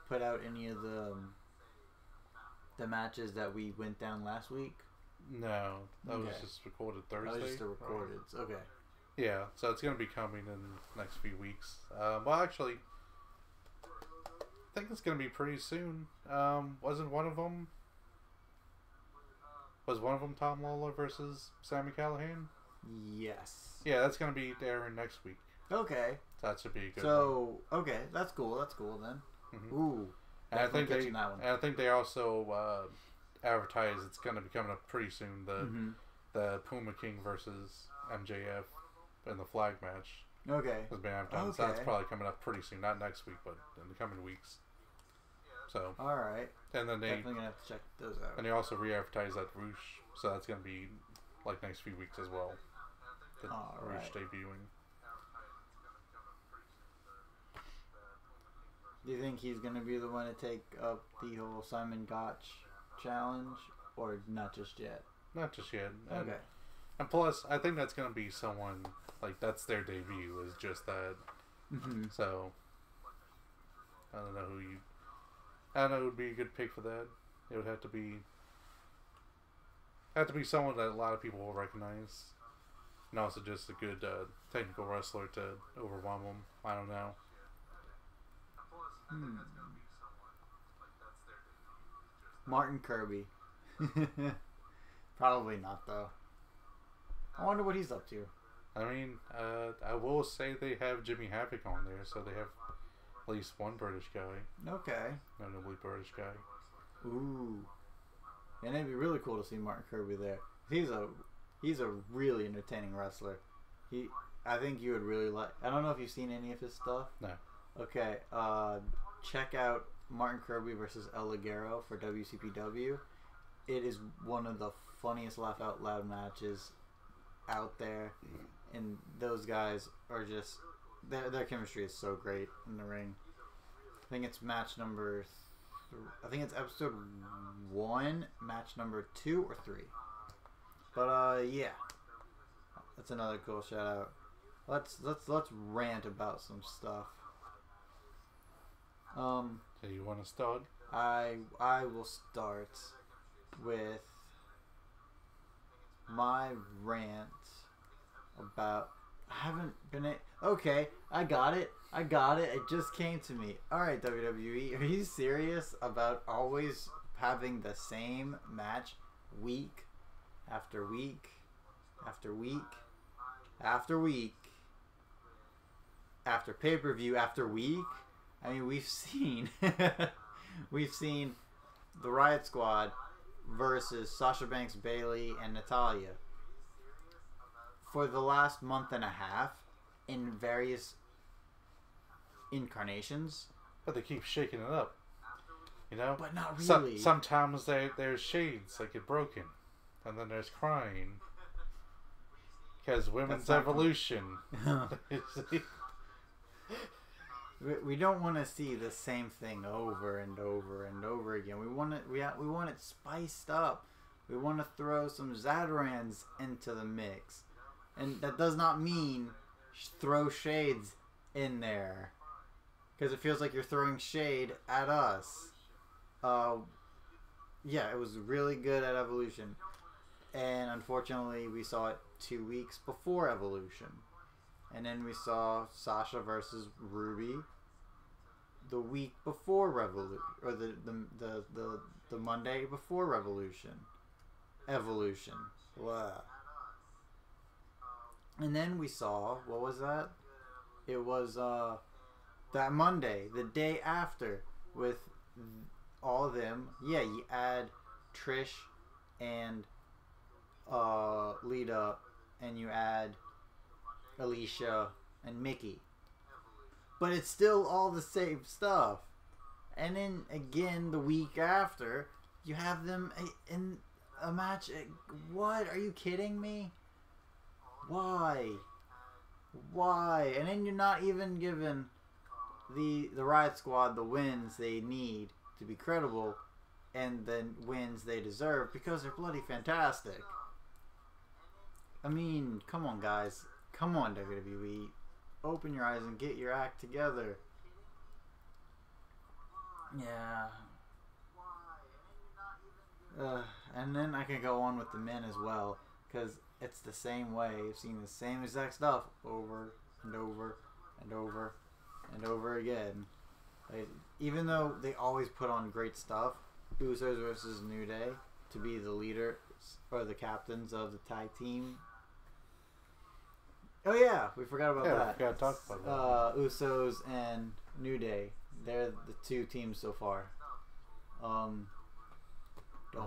put out any of the matches that we went down last week? No, that was just recorded Thursday. That was just recorded. Right. Okay. Yeah, so it's gonna be coming in the next few weeks. Well, actually, I think it's gonna be pretty soon. Wasn't one of them? Was one of them Tom Lawler versus Sami Callihan? Yes. Yeah, that's gonna be airing next week. Okay. So that should be a good one. Okay, that's cool. That's cool then. Mm-hmm. Ooh. And I think they also advertise it's gonna be coming up pretty soon. The Puma King versus MJF in the flag match. Okay. Has been advertised. So that's probably coming up pretty soon. Not next week, but in the coming weeks. So. All right. And then definitely gonna have to check those out. And they also re-advertise that Roosh, so that's gonna be like next few weeks as well. The Roosh debuting. Do you think he's gonna be the one to take up the whole Simon Gotch challenge, or not just yet? Not just yet. Okay. And plus, I think that's gonna be someone like that's their debut. Is just that. Mm-hmm. So I don't know who would be a good pick for that. It would have to be someone that a lot of people will recognize, and also just a good technical wrestler to overwhelm them. I don't know. Martin Kirby. Probably not though. I wonder what he's up to. I mean, I will say they have Jimmy Havoc on there, so they have at least one British guy. Okay. Notably British guy. Ooh. And it'd be really cool to see Martin Kirby there. He's a really entertaining wrestler. I think you would really like. I don't know if you've seen any of his stuff. No. Okay. Check out Martin Kirby versus El Ligero for WCPW. It is one of the funniest laugh out loud matches out there, and those guys are just their chemistry is so great in the ring. I think it's match number. I think it's episode 1, match number 2 or 3. But yeah, that's another cool shout out. Let's rant about some stuff. So you want to start? I will start with my rant about. I haven't been okay. I got it. It just came to me. Alright, WWE, are you serious about always having the same match week after week after week after week after pay-per-view after week? I mean, we've seen the Riot Squad versus Sasha Banks, Bayley, and Natalya for the last month and a half in various incarnations. But they keep shaking it up, you know. But not really. Sometimes there's shades that get broken, and then there's crying because women's evolution. We don't want to see the same thing over and over and over again. We want it spiced up. We want to throw some Zatarans into the mix, and that does not mean throw shades in there, because it feels like you're throwing shade at us. Yeah, it was really good at Evolution, and unfortunately we saw it 2 weeks before Evolution, and then we saw Sasha versus Ruby the week before Revolution, or the Monday before Revolution. Evolution. Blah. And then we saw, what was that? It was that Monday, the day after, with all of them. Yeah, you add Trish and Lita, and you add Alicia and Mickey. But it's still all the same stuff. And then again, the week after, you have them in a match. What? Are you kidding me? Why? And then you're not even giving the Riot Squad the wins they need to be credible, and the wins they deserve, because they're bloody fantastic. I mean, come on, guys. Come on, WWE. Open your eyes and get your act together. Yeah. And then I can go on with the men as well, because it's the same way. You've seen the same exact stuff over and over and over and over again. Like, even though they always put on great stuff, Usos versus New Day to be the leader or the captains of the tag team. Oh yeah, we forgot about that. Yeah, we gotta talk about that. Usos and New Day. They're the two teams so far. Don't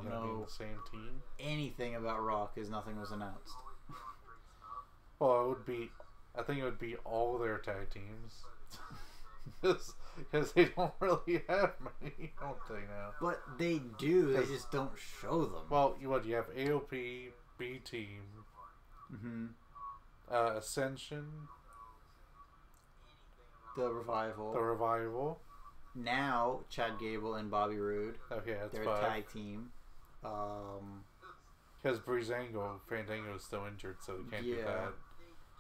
know the same team. Anything about Raw because nothing was announced. Well, I think it would be all their tag teams. Because they don't really have many, don't they now? But they do, they just don't show them. Well, you have AOP, B-Team, Ascension, The Revival. Now, Chad Gable and Bobby Roode. Okay, that's they're five. A tag team. Because Fandango is still injured, so they can't do that.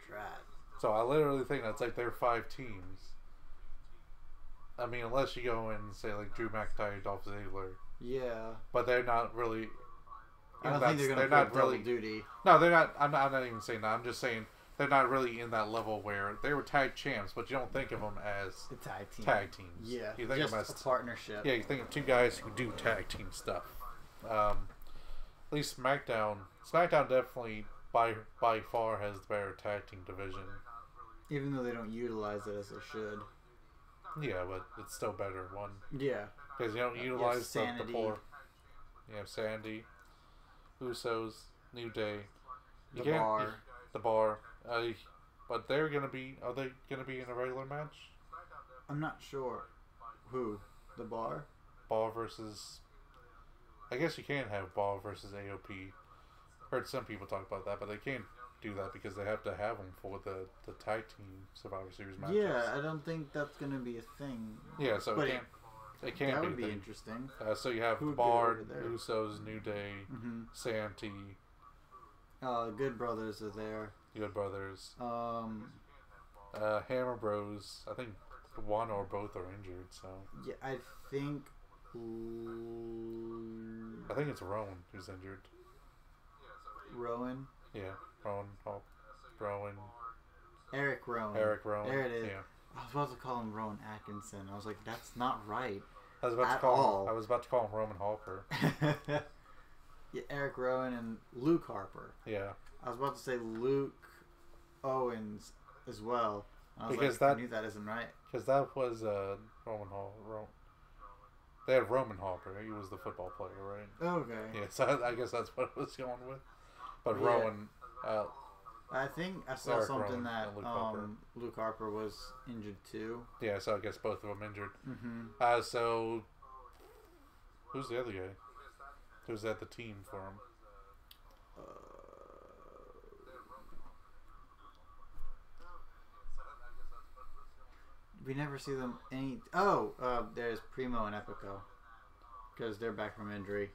Drat. So I literally think that's like their 5 teams. I mean, unless you go and say like Drew McIntyre, Dolph Ziggler. Yeah. But they're not really. I don't think they're going to pull double duty. No, they're not. I'm not even saying that. I'm just saying they're not really in that level where they were tag champs, but you don't think of them as the tag teams. Yeah. You think just of them as a partnership. Yeah, you think of 2 guys who do tag team stuff. At least SmackDown definitely by far has the better tag team division. Even though they don't utilize it as they should. Yeah, but it's still better one. Yeah. Because you don't utilize the poor. You have Sandy, Usos, New Day, The Bar. The Bar. But they're gonna be. Are they gonna be in a regular match? I'm not sure. Who? The Bar? Bar versus. I guess you can have Bar versus AOP. Heard some people talk about that, but they can't do that because they have to have them for the tag team Survivor Series matches. Yeah, I don't think that's gonna be a thing. Yeah, so it can't that be. Would be interesting. So you have Bar, Usos, New Day, Santy. Good Brothers are there. Good Brothers. Hammer Bros. I think one or both are injured. So yeah, I think it's Rowan who's injured. Rowan. Yeah, Rowan. Eric Rowan. There it is. Yeah. I was about to call him Rowan Atkinson. I was like, that's not right. I was about to call him Roman Harper. Yeah, Eric Rowan and Luke Harper. Yeah. I was about to say Luke Owens as well. I was because I knew that isn't right. Because that was Roman Harper. They had Roman Harper. He was the football player, right? Okay. Yeah, so I guess that's what I was going with. But yeah. Rowan... I think I saw Eric something Rowan that and Luke Harper was injured too. Yeah, so I guess both of them injured. Mm-hmm. So... Who's the other guy? Who's at the team for him? We never see them any... there's Primo and Epico. Because they're back from injury.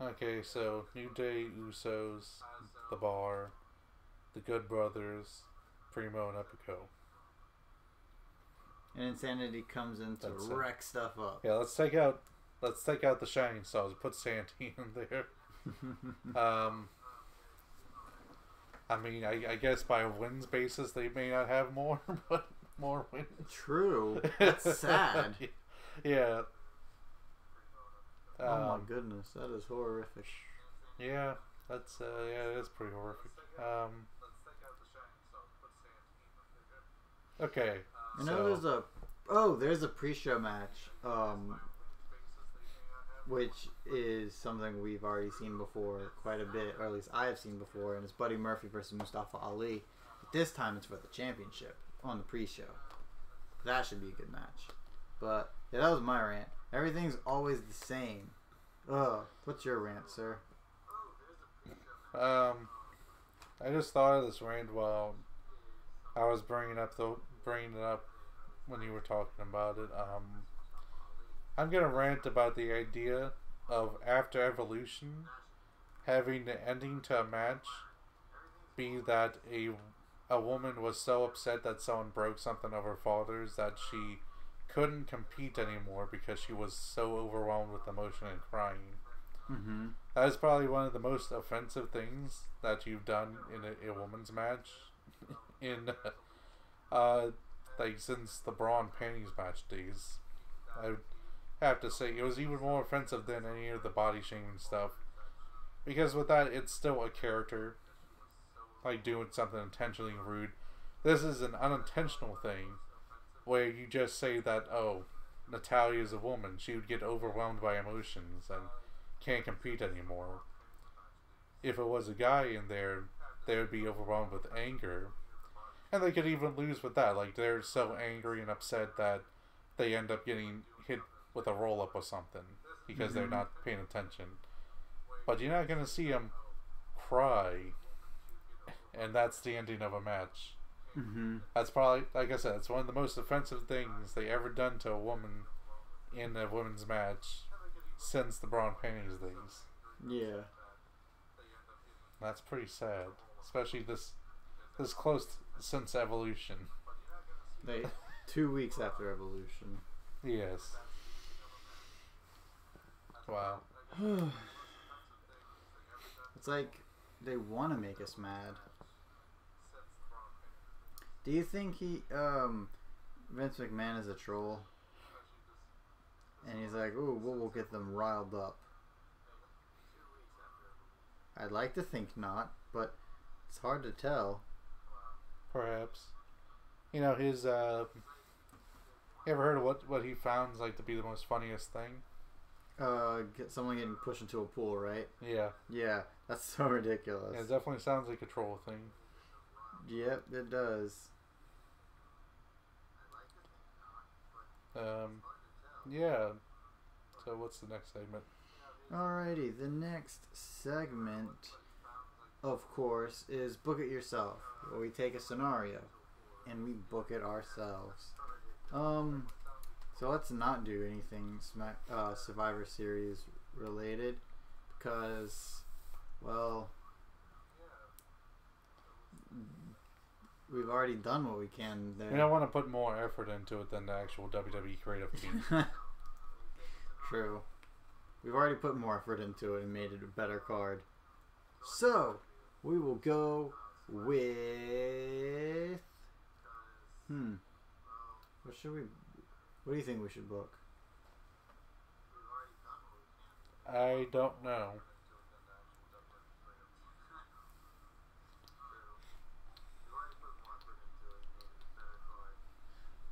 Okay, so New Day, Usos, The Bar, The Good Brothers, Primo and Epico. And Insanity comes in to wreck stuff up. Yeah, let's take out the Shining Stars and put Sandy in there. I mean, I guess by a wins basis they may not have more, but more wins. True. That's sad. Yeah. Oh my goodness, that is horrific. Yeah, that's it is pretty horrific. Okay. I know there's a pre-show match, which is something we've already seen before quite a bit, or at least I have seen before, and it's Buddy Murphy versus Mustafa Ali. But this time it's for the championship on the pre-show. That should be a good match. But yeah, that was my rant. Everything's always the same. Ugh. What's your rant, sir? I just thought of this rant while I was bringing it up when you were talking about it. I'm gonna rant about the idea of after Evolution having the ending to a match be that a woman was so upset that someone broke something of her father's that she couldn't compete anymore because she was so overwhelmed with emotion and crying. Mm-hmm. That is probably one of the most offensive things that you've done in a women's match in since the bra and panties match days. I would have to say it was even more offensive than any of the body shaming stuff, because with that it's still a character like doing something intentionally rude. This is an unintentional thing where you just say that, oh, Natalia is a woman, she would get overwhelmed by emotions and can't compete anymore. If it was a guy in there, they would be overwhelmed with anger, and they could even lose with that. Like, they're so angry and upset that they end up getting hit with a roll-up or something because they're not paying attention. But you're not going to see them cry, and that's the ending of a match. That's probably, like I said, it's one of the most offensive things they ever done to a woman in a women's match since the bra and panties days. Yeah. That's pretty sad, especially this close since Evolution. 2 weeks after Evolution. Yes. Wow. It's like they want to make us mad. Do you think Vince McMahon is a troll? And he's like, ooh, we'll get them riled up. I'd like to think not, but It's hard to tell. Perhaps. You know, his, you ever heard of what he found like to be the most funniest thing? Someone getting pushed into a pool, right? Yeah. Yeah, that's so ridiculous. Yeah, it definitely sounds like a troll thing. Yep, it does. Yeah. So what's the next segment? Alrighty, the next segment, of course, is Book It Yourself, where we take a scenario and we book it ourselves. So let's not do anything Survivor Series related because, well, we've already done what we can there. We don't want to put more effort into it than the actual WWE creative team. True. We've already put more effort into it and made it a better card. So, we will go with... What do you think we should book? I don't know.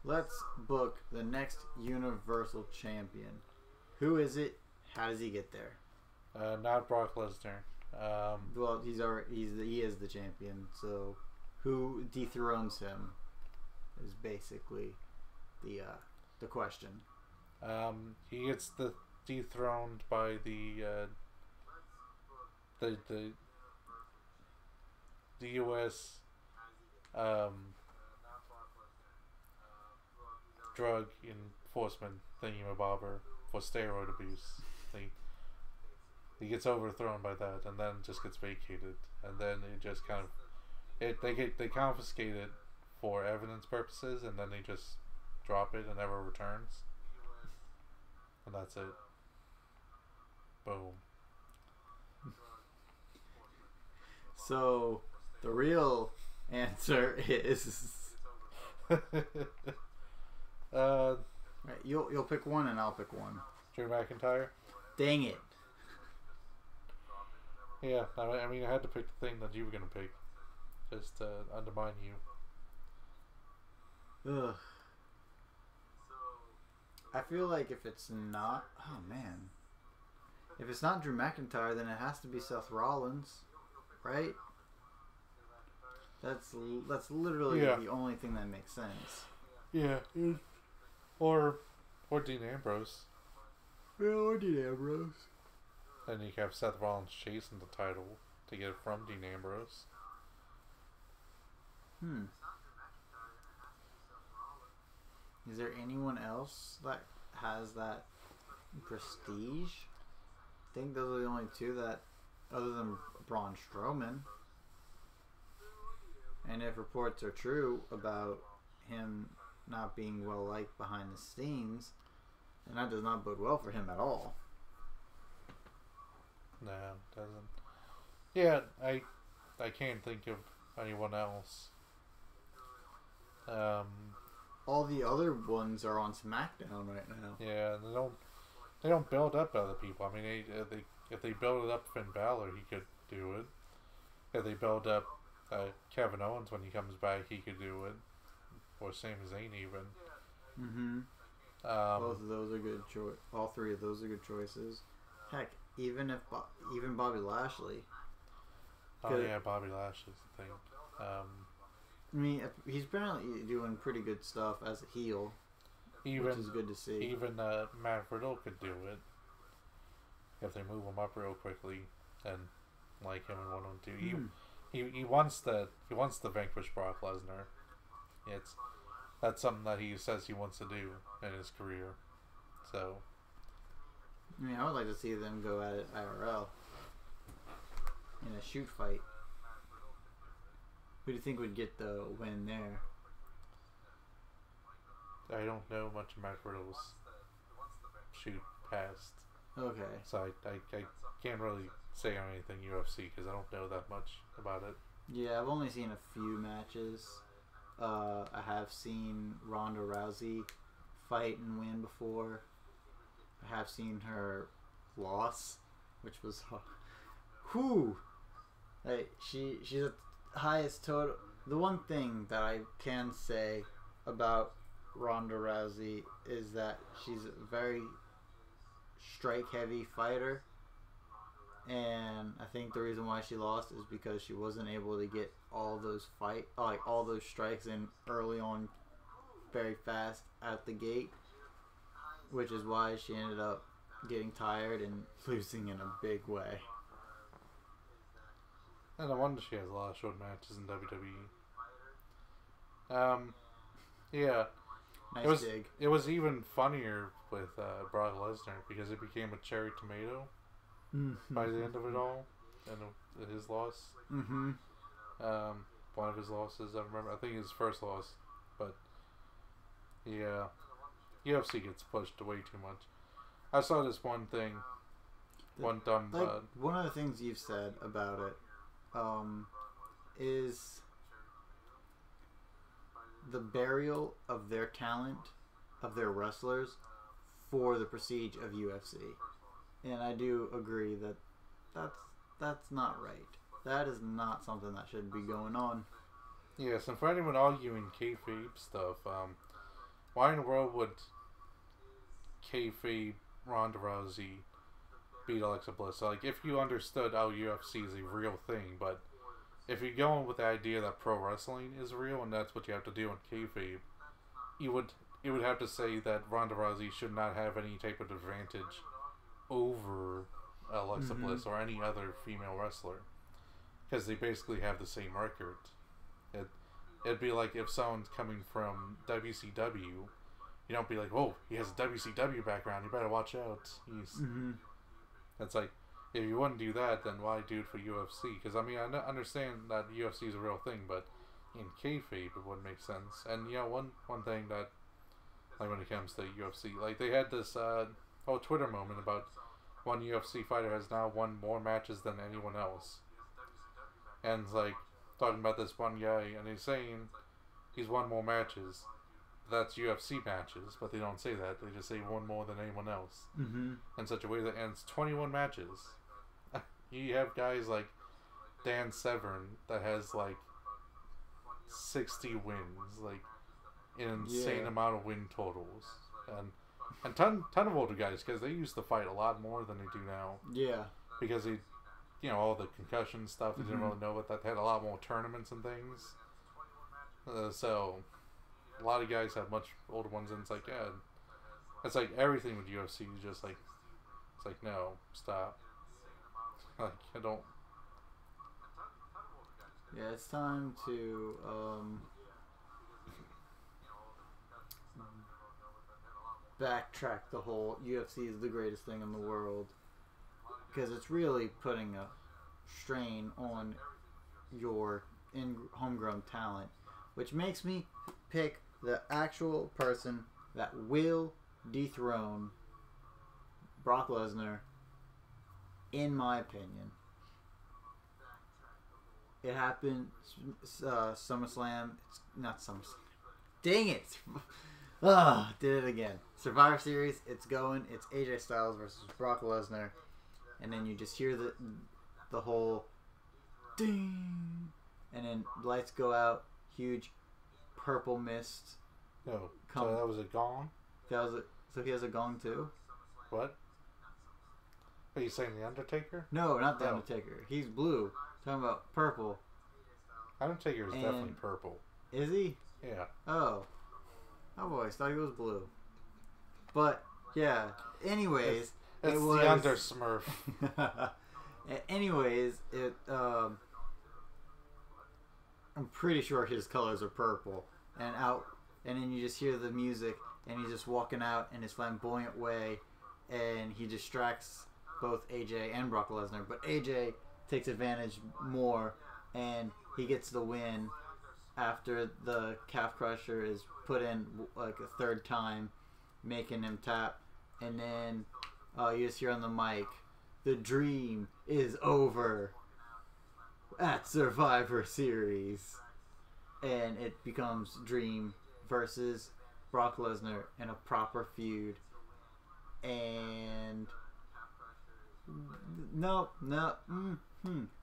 Let's book the next Universal Champion. Who is it? How does he get there? Not Brock Lesnar. Well, he is the champion. So, who dethrones him is basically the question. He gets dethroned by the U.S. Drug enforcement thingamabobber for steroid abuse. He gets overthrown by that, and then just gets vacated, and then it just kind of they confiscate it for evidence purposes, and then they just drop it and never returns, and that's it. Boom. So the real answer is right, you'll pick one and I'll pick one. Drew McIntyre. Dang it. Yeah, I mean, I had to pick the thing that you were gonna pick, just to undermine you. Ugh. I feel like if it's not, if it's not Drew McIntyre, then it has to be Seth Rollins, right? That's literally the only thing that makes sense. Yeah, or Dean Ambrose. Yeah, or Dean Ambrose. Then you can have Seth Rollins chasing the title to get it from Dean Ambrose. Is there anyone else that has that prestige? I think those are the only two that, other than Braun Strowman. And if reports are true about him not being well liked behind the scenes, then that does not bode well for him at all. No, it doesn't. Yeah, I can't think of anyone else. All the other ones are on SmackDown right now. Yeah, they don't build up other people. I mean, if they build up Finn Balor, he could do it. If they build up Kevin Owens when he comes back, he could do it. Or Sami Zayn even. Both of those are good all three of those are good choices. Heck, even Bobby Lashley. Oh yeah, Bobby Lashley's the thing. I mean, he's apparently doing pretty good stuff as a heel, which is good to see. Even Matt Riddle could do it if they move him up real quickly and like him and want him to. He wants to vanquish Brock Lesnar. That's something that he says he wants to do in his career. So, I mean, I would like to see them go at it IRL in a shoot fight. Who do you think would get the win there? I don't know much of Matt Riddle's shoot past. Okay. So I can't really say on anything UFC because I don't know that much about it. Yeah, I've only seen a few matches. I have seen Ronda Rousey fight and win before. I have seen her loss, which was whew. Like she's highest total. The one thing that I can say about Ronda Rousey is that she's a very strike-heavy fighter, and I think the reason why she lost is because she wasn't able to get all those all those strikes in early on, very fast at the gate, which is why she ended up getting tired and losing in a big way. And no wonder she has a lot of short matches in WWE. Yeah. Nice dig. It was even funnier with Brock Lesnar because it became a cherry tomato by the end of it all, and his loss. Mm-hmm. One of his losses, I remember. I think his first loss, but yeah, UFC gets pushed way too much. I saw this one thing, one dumb. One of the things you've said about it, is the burial of their talent, of their wrestlers, for the prestige of UFC. And I do agree that that's not right. That is not something that should be going on. Yes, and for anyone arguing kayfabe stuff, why in the world would kayfabe Ronda Rousey beat Alexa Bliss? Like, if you understood how UFC is a real thing, but if you're going with the idea that pro wrestling is real and that's what you have to do in kayfabe, you would have to say that Ronda Rousey should not have any type of advantage over Alexa Bliss or any other female wrestler, because they basically have the same record. It'd be like if someone's coming from WCW, you don't be like, "Whoa, he has a WCW background, you better watch out." It's like, if you wouldn't do that, then why do it for UFC? Because I mean, I understand that UFC is a real thing, but in kayfabe it wouldn't make sense. And you know, one thing that, like, when it comes to UFC, like, they had this whole Twitter moment about one UFC fighter has now won more matches than anyone else, and it's like talking about this one guy, and he's saying he's won more matches. That's UFC matches, but they don't say that. They just say one more than anyone else in such a way that ends 21 matches. You have guys like Dan Severn that has like 60 wins, like an insane amount of win totals, and ton of older guys, because they used to fight a lot more than they do now. Yeah, because they, you know, all the concussion stuff, they didn't really know what that. They had a lot more tournaments and things, so a lot of guys have much older ones, and it's like, yeah, it's like everything with UFC is just like, it's like, no, stop. Like, I don't. Yeah, it's time to backtrack the whole UFC is the greatest thing in the world, because it's really putting a strain on your homegrown talent, which makes me pick the actual person that will dethrone Brock Lesnar, in my opinion. It happened SummerSlam. It's not SummerSlam. Dang it! Did it again. Survivor Series. It's going. It's AJ Styles versus Brock Lesnar, and then you just hear the whole ding, and then lights go out. Huge purple mist. No, so that was a gong. So he has a gong too. What? Are you saying the Undertaker? No, not the Undertaker. He's blue. Talking about purple. Undertaker is definitely purple. Is he? Yeah. Oh. I've always thought he was blue. But yeah. Anyways, it's the Under Smurf. Anyways, I'm pretty sure his colors are purple. And then you just hear the music, and he's just walking out in his flamboyant way, and he distracts both AJ and Brock Lesnar. But AJ takes advantage more, and he gets the win after the calf crusher is put in like a third time, making him tap. And then you just hear on the mic, "The dream is over at Survivor Series," and it becomes Dream versus Brock Lesnar in a proper feud. And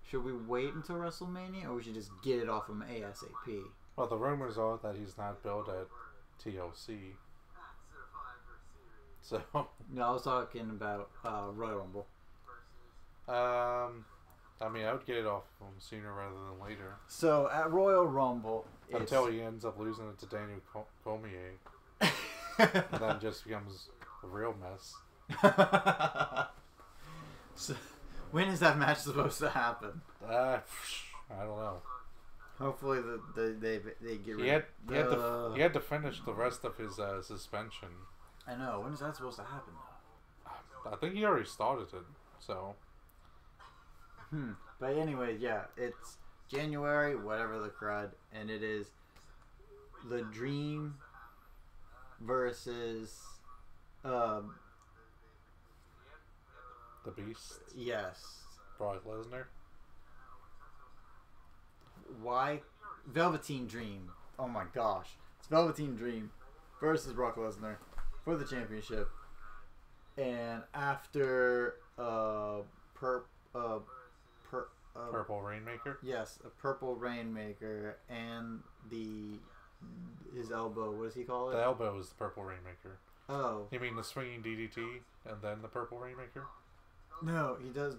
Should we wait until WrestleMania, or we should just get it off him ASAP? Well, the rumors are that he's not billed at TLC. So. No, I was talking about Royal Rumble. I mean, I would get it off him sooner rather than later. So at Royal Rumble, until he ends up losing it to Daniel Cormier, and then just becomes a real mess. So, when is that match supposed to happen? I don't know. Hopefully, they get rid. He had to finish the rest of his suspension. I know. When is that supposed to happen, though? I think he already started it. So. But anyway, yeah, it's January, whatever the crud, and it is the Dream versus the Beast. Yes. Brock Lesnar. Why? Velveteen Dream. Oh my gosh. It's Velveteen Dream versus Brock Lesnar for the championship. And after Purple Rainmaker? Yes, a Purple Rainmaker and his elbow. What does he call it? The elbow is the Purple Rainmaker. Oh. You mean the swinging DDT and then the Purple Rainmaker? No, he does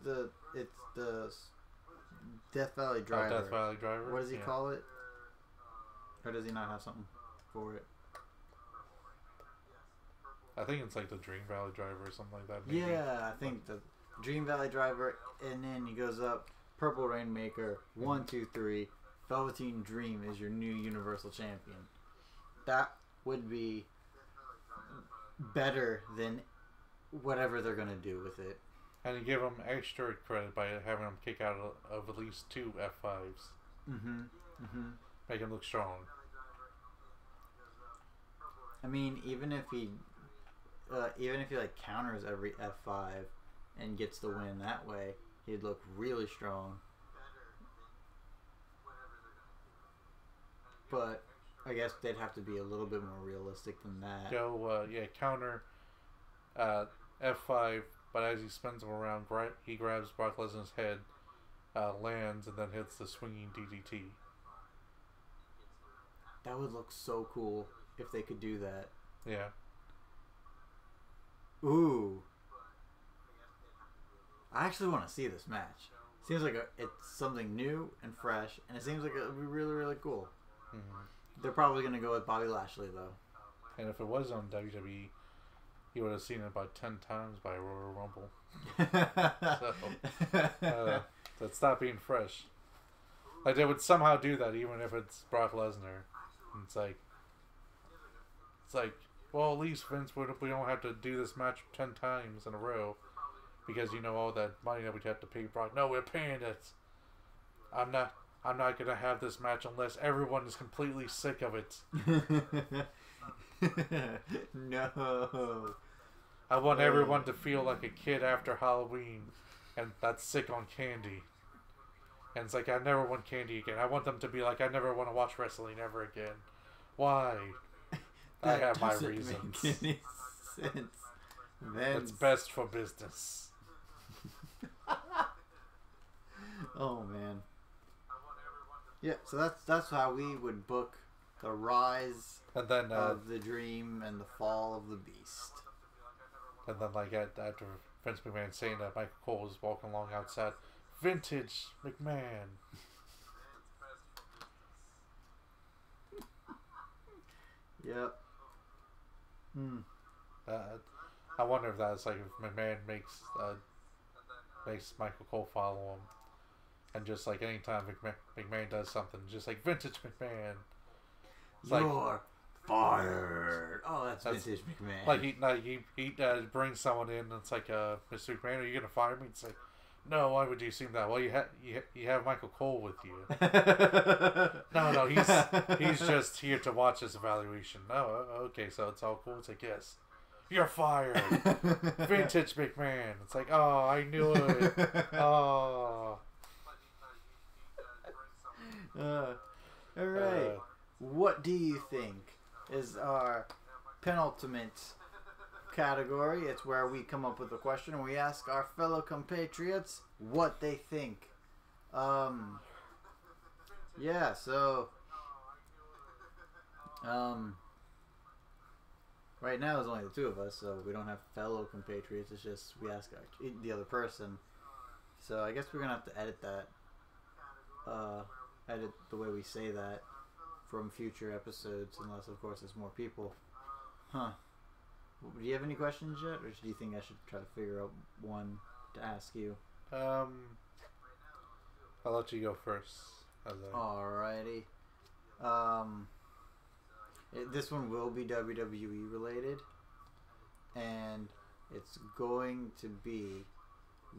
it's the Death Valley Driver. Oh, Death Valley Driver? What does he call it? Or does he not have something for it? I think it's like the Dream Valley Driver or something like that. Maybe. Yeah, I think the Dream Valley Driver, and then he goes up, Purple Rainmaker, 1, 2, 3, Velveteen Dream is your new Universal Champion. That would be better than whatever they're going to do with it. And you give him extra credit by having him kick out of at least 2 F5s. Make him look strong. I mean, even if he like counters every F5 and gets the win that way, he'd look really strong. But I guess they'd have to be a little bit more realistic than that. Counter F5, but as he spins him around, he grabs Brock Lesnar's head, lands, and then hits the swinging DDT. That would look so cool if they could do that. Yeah. Ooh. I actually want to see this match. Seems like it's something new and fresh, and it seems like it would be really, really cool. They're probably going to go with Bobby Lashley, though. And if it was on WWE, you would have seen it about 10 times by Royal Rumble. So stop being fresh. Like, they would somehow do that even if it's Brock Lesnar. And it's like, well, at least Vince, we don't have to do this match 10 times in a row because you know all that money that we'd have to pay Brock. No, we're paying it. I'm not gonna have this match unless everyone is completely sick of it. No. I want everyone to feel like a kid after Halloween and that's sick on candy. And it's like, I never want candy again. I want them to be like, I never want to watch wrestling ever again. Why? I have my reasons. Make any sense. It's best for business. Oh man. Yeah, so that's how we would book the rise and then of the Dream and the fall of the Beast. And then, like, after Vince McMahon saying that, Michael Cole is walking along outside, vintage McMahon. Yep. I wonder if that's like if McMahon makes Michael Cole follow him, and just like anytime McMahon does something, just like vintage McMahon. It's You're fired. Oh, that's vintage McMahon. Like he brings someone in, and it's like, Mr. McMahon, are you gonna fire me? It's like, no, why would you assume that? Well, you have Michael Cole with you. No, he's just here to watch this evaluation. Oh, okay, so it's all cool. It's like, yes, you're fired. Vintage McMahon. It's like, oh, I knew it. Oh. All right. What do you think is our penultimate category? It's where we come up with a question and we ask our fellow compatriots what they think Yeah, so right now it's only the two of us, so we don't have fellow compatriots. It's just we ask the other person. So I guess we're gonna have to edit that. Edit the way we say that from future episodes, unless of course there's more people. Huh. Do you have any questions yet, or do you think I should try to figure out one to ask you? I'll let you go first. Alrighty. This one will be WWE related, and it's going to be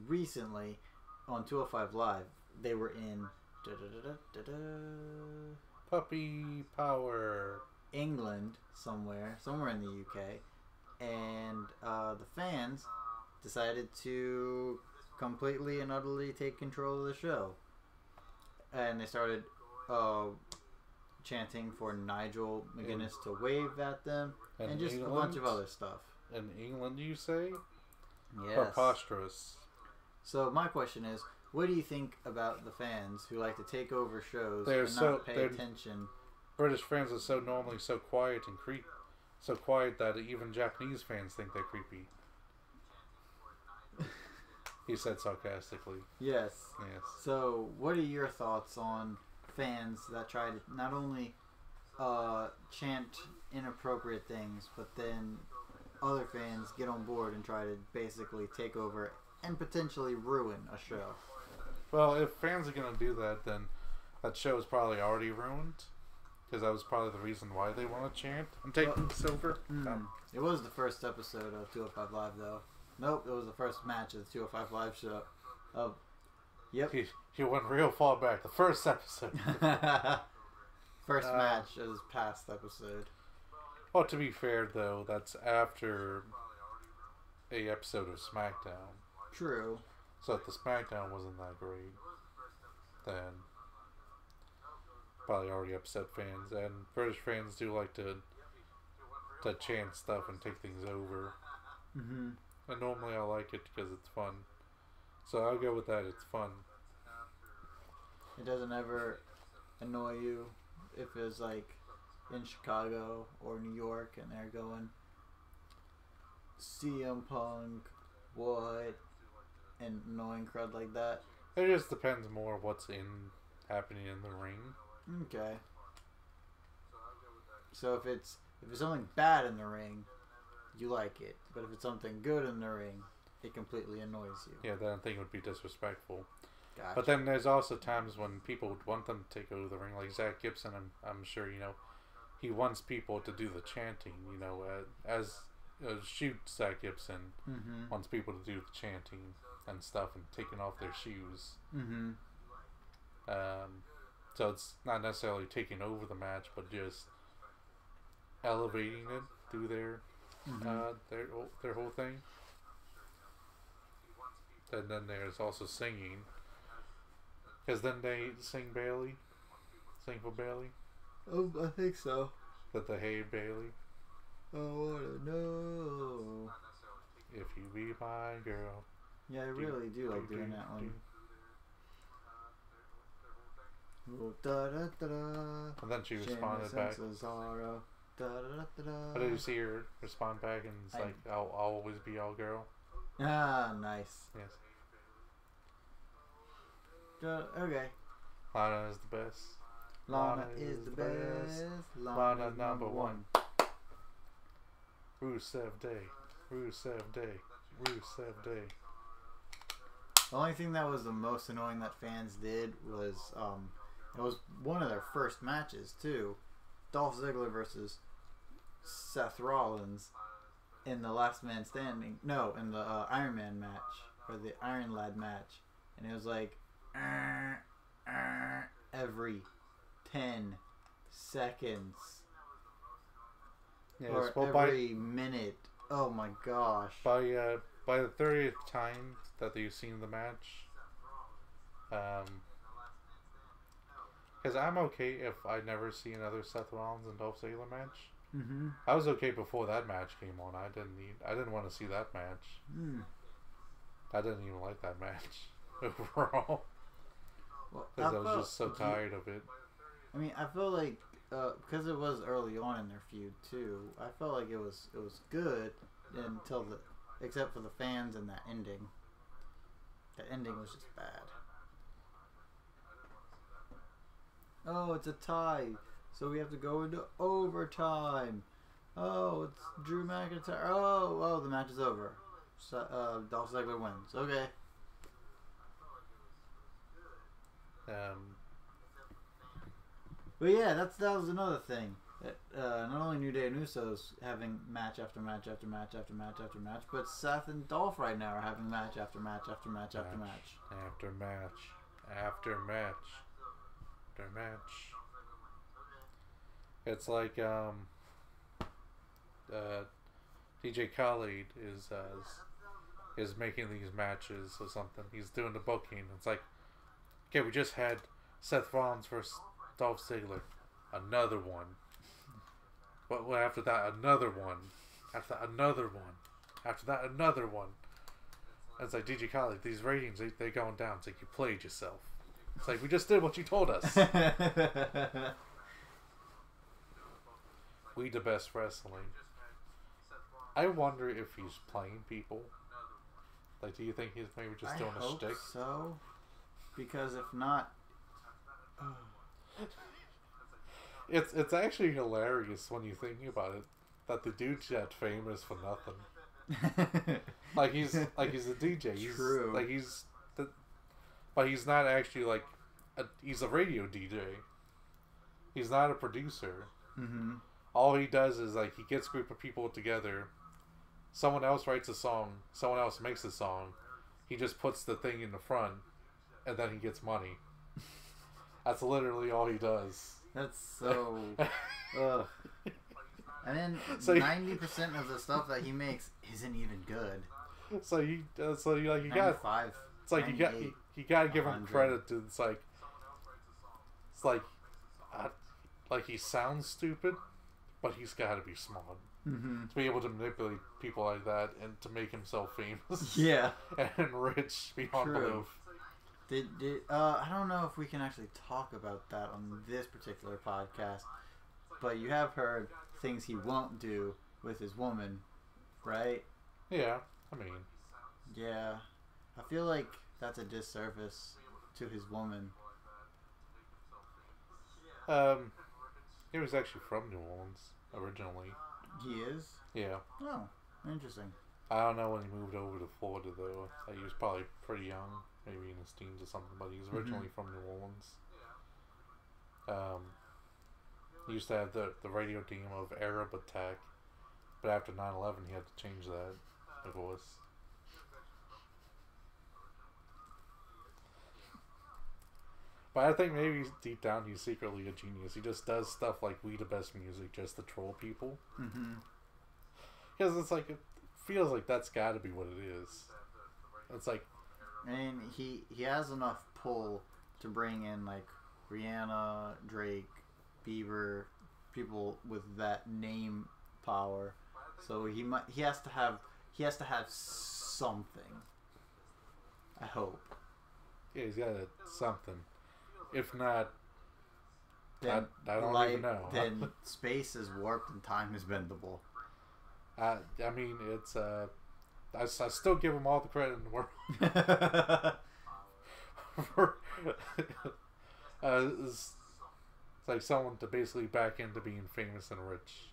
recently on 205 Live. They were in Puppy Power, England, somewhere in the UK, and the fans decided to completely and utterly take control of the show, and they started chanting for Nigel McGuinness to wave at them, and just England? A bunch of other stuff. In England, you say? Yes. Preposterous. So my question is, what do you think about the fans who like to take over shows and not pay attention? British fans are so normally so quiet and so quiet that even Japanese fans think they're creepy. He said sarcastically. Yes. Yes. So, what are your thoughts on fans that try to not only chant inappropriate things, but then other fans get on board and try to basically take over and potentially ruin a show? Well, if fans are going to do that, then that show is probably already ruined. Because that was probably the reason why they want to chant. I'm taking silver. It was the first episode of 205 Live, though. Nope, it was the first match of the 205 Live show. Yep. He went real far back. The first episode. First match of this past episode. Well, to be fair, though, that's after a episode of SmackDown. True. So if the SmackDown wasn't that great, then probably already upset fans. And British fans do like to chant stuff and take things over. Mm-hmm. And normally I like it because it's fun. So I'll go with that. It's fun. It doesn't ever annoy you if it's like in Chicago or New York and they're going CM Punk, what, and annoying crowd like that? It just depends more what's happening in the ring. Okay. So if it's something bad in the ring, you like it. But if it's something good in the ring, it completely annoys you. Yeah, then I think it would be disrespectful. Gotcha. But then there's also times when people would want them to take over the ring, like Zach Gibson. I'm sure he wants people to do the chanting. As shoot Zach Gibson wants people to do the chanting and stuff and taking off their shoes. Mm-hmm. So it's not necessarily taking over the match, but just elevating it through their whole thing. And then there's also singing, because then they sing for Bailey. Oh, I think so. That the Hey Bailey, I wanna know if you be my girl. Yeah, I really do like doing that one. Oh, da, da, da, da. And then she responded back. But did you see her respond back and it's like, I'll always be your girl? Ah, nice. Yes. Okay. Lana is the best. Lana is the best. Lana number one. Rusev Day. Rusev Day. Rusev Day. The only thing that was the most annoying that fans did was, it was one of their first matches too. Dolph Ziggler versus Seth Rollins in the Last Man Standing. No, in the Iron Man match, or the Iron Lad match. And it was like, every 10 seconds. Yes, or well, every minute. Oh my gosh. By the 30th time that you've seen the match, because I'm okay if I never see another Seth Rollins and Dolph Ziggler match. Mm-hmm. I was okay before that match came on. I didn't want to see that match. I didn't even like that match overall. Well, because I was just so tired of it. I mean, I feel like because it was early on in their feud too. I felt like it was good until except for the fans and that ending. The ending was just bad. Oh, it's a tie, so we have to go into overtime. Oh, it's Drew McIntyre. Oh, the match is over. So, Dolph Ziggler wins. Okay. But yeah, that was another thing. Not only New Day and Usos having match after match after match after match after match, but Seth and Dolph right now are having match after match after match after match. After match. After match. After match. It's like, DJ Khaled is making these matches or something. He's doing the booking. It's like, okay, we just had Seth Rollins versus Dolph Ziggler. Another one. But after that, another one. After that, another one. After that, another one. And it's like, DJ Khaled, these ratings, they're going down. It's like, you played yourself. It's like, we just did what you told us. We the best wrestling. I wonder if he's playing people. Like, do you think he's maybe just doing a shtick? I hope so. Because if not... It's actually hilarious when you think about it that the dude's that famous for nothing. like he's a DJ. He's, True. But he's not actually he's a radio DJ. He's not a producer. Mm-hmm. All he does is he gets a group of people together. Someone else writes a song. Someone else makes a song. He just puts the thing in the front, and then he gets money. That's literally all he does. That's so... ugh. And then 90% of the stuff that he makes isn't even good. So you got 95, it's like you gotta give him credit to it's like he sounds stupid, but he's got to be smart to be able to manipulate people like that and to make himself famous. Yeah, and rich beyond belief. I don't know if we can actually talk about that on this particular podcast, but you have heard things he won't do with his woman, right? Yeah, I mean... Yeah, I feel like that's a disservice to his woman. He was actually from New Orleans originally. He is? Yeah. Oh, interesting. I don't know when he moved over to Florida though. He was probably pretty young, maybe in his teens or something, but he was originally from New Orleans. He used to have the radio team of Arab Attack, but after 9/11 he had to change that, of course. But I think maybe deep down he's secretly a genius. He just does stuff like We the Best Music just to troll people. Because it's like, it feels like that's got to be what it is. It's like... I mean, he has enough pull to bring in like Rihanna, Drake, Bieber, people with that name power. So he has to have something. I hope. Yeah, he's got something. If not, then I don't even know. Then space is warped and time is bendable. I mean, it's I still give him all the credit in the world. It's like someone to basically back into being famous and rich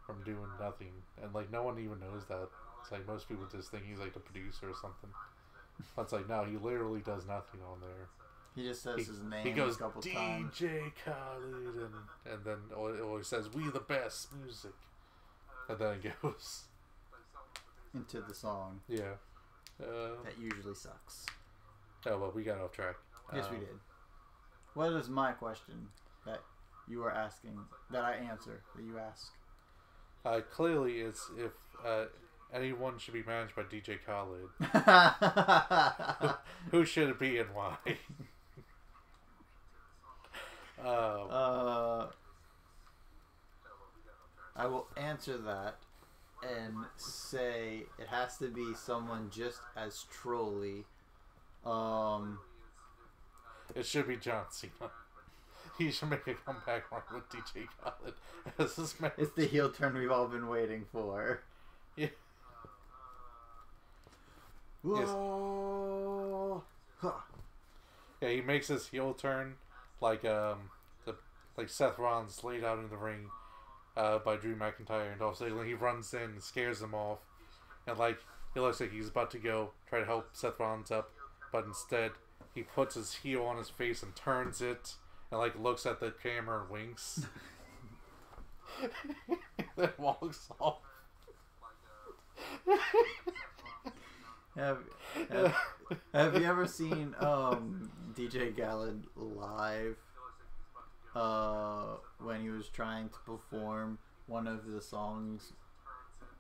from doing nothing, and like no one even knows that. It's like most people just think he's like the producer or something. But it's like no, he literally does nothing on there. He just says his name he goes, a couple times. DJ Khaled, and then it says We the Best Music, and then it goes into the song. Yeah. That usually sucks. Oh well, we got off track. Yes, we did. What is my question that you are asking that I answer that you ask? Clearly, it's if anyone should be managed by DJ Khaled. Who should it be and why? I will answer that and say it has to be someone just as trolly, It should be John Cena. He should make a comeback run with DJ Khaled as his man. It's the heel turn we've all been waiting for. Yeah. Whoa! Huh. Yeah, he makes his heel turn like Seth Rollins laid out in the ring by Drew McIntyre, and Dolph Ziggler. He runs in and scares them off, and like it looks like he's about to go try to help Seth Rollins up, but instead he puts his heel on his face and turns it, and like looks at the camera and winks, then walks off. Have you ever seen DJ Khaled live when he was trying to perform one of the songs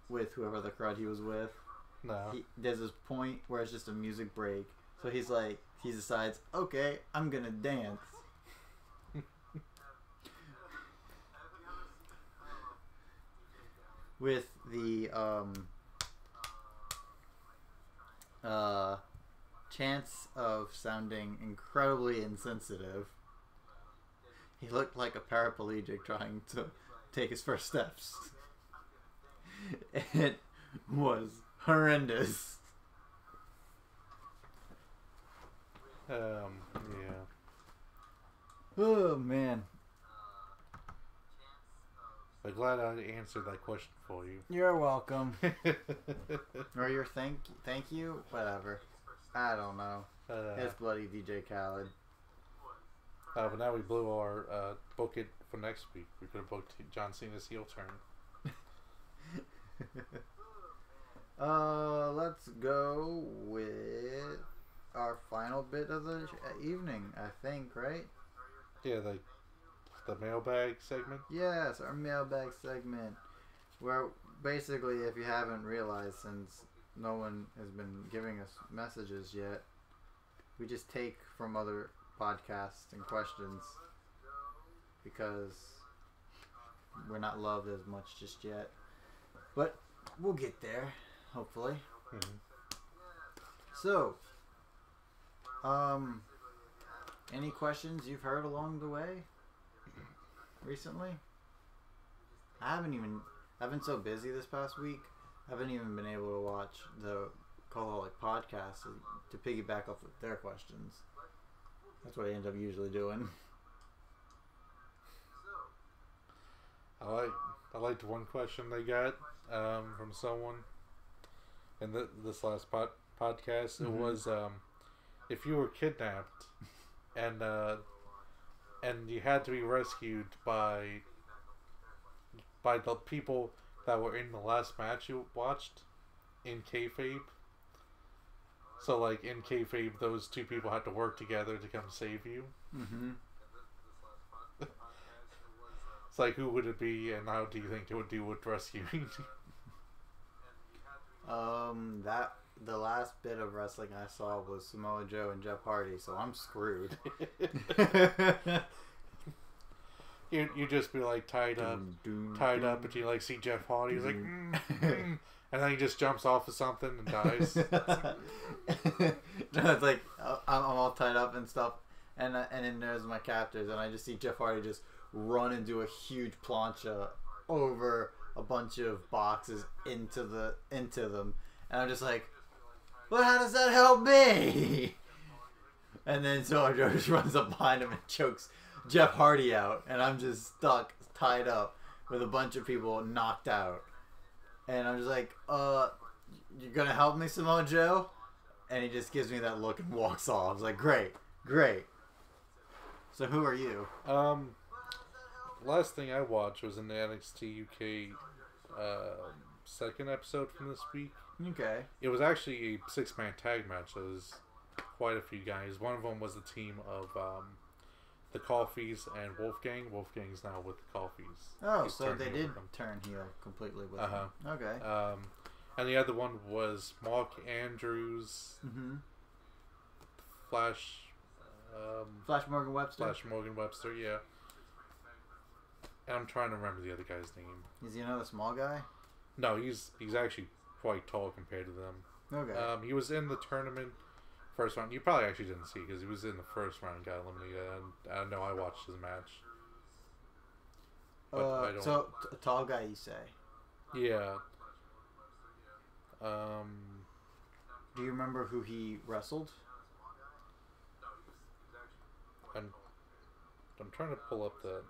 with whoever the crowd he was with? No. There's this point where it's just a music break, so he decides, okay, I'm gonna dance. With the chance of sounding incredibly insensitive, he looked like a paraplegic trying to take his first steps. It was horrendous. Yeah. Oh man. I'm glad I answered that question for you. You're welcome. Or your thank you? Whatever. I don't know. It's bloody DJ Khaled. But now we blew our book it for next week. We could have booked John Cena's heel turn. Let's go with our final bit of the evening, I think, right? Yeah, the mailbag segment? Yes, our mailbag segment. Where basically, if you haven't realized, since no one has been giving us messages yet, we just take from other podcasts and questions because we're not loved as much just yet. But we'll get there, hopefully. Mm-hmm. So, any questions you've heard along the way recently? I've been so busy this past week, I haven't even been able to watch the Cultaholic podcast to piggyback off of their questions. That's what I end up usually doing. I liked one question they got from someone in this last podcast. Mm-hmm. It was if you were kidnapped and you had to be rescued by the people that were in the last match you watched in kayfabe. So, like, in kayfabe, those two people had to work together to come save you. Mm-hmm. It's like, who would it be, and how do you think it would do with rescuing? The last bit of wrestling I saw was Samoa Joe and Jeff Hardy, so I'm screwed. You just be like tied up, and you like see Jeff Hardy. He's like, and then he just jumps off of something and dies. No, it's like I'm all tied up and stuff, and then there's my captors, and I just see Jeff Hardy just run and do a huge plancha over a bunch of boxes into them, and I'm just like, well, how does that help me? And then Samoa Joe just runs up behind him and chokes Jeff Hardy out, and I'm just stuck, tied up with a bunch of people knocked out. And I'm just like, you're gonna help me, Samoa Joe? And he just gives me that look and walks off. I was like, great. So who are you? Last thing I watched was in the NXT UK second episode from this week. Okay. It was actually a 6-man tag match. So it was quite a few guys. One of them was the team of the Coffees and Wolfgang. Wolfgang's now with the Coffees. Oh, so they did turn heel completely with him. Okay. And the other one was Mark Andrews, Flash Morgan Webster. Flash Morgan Webster, yeah. And I'm trying to remember the other guy's name. Is he another small guy? No, he's actually quite tall compared to them. Okay. He was in the tournament first round. You probably actually didn't see because he was in the first round, got eliminated. And I know I watched his match. So a tall guy, you say? Yeah. Do you remember who he wrestled? I'm trying to pull up the.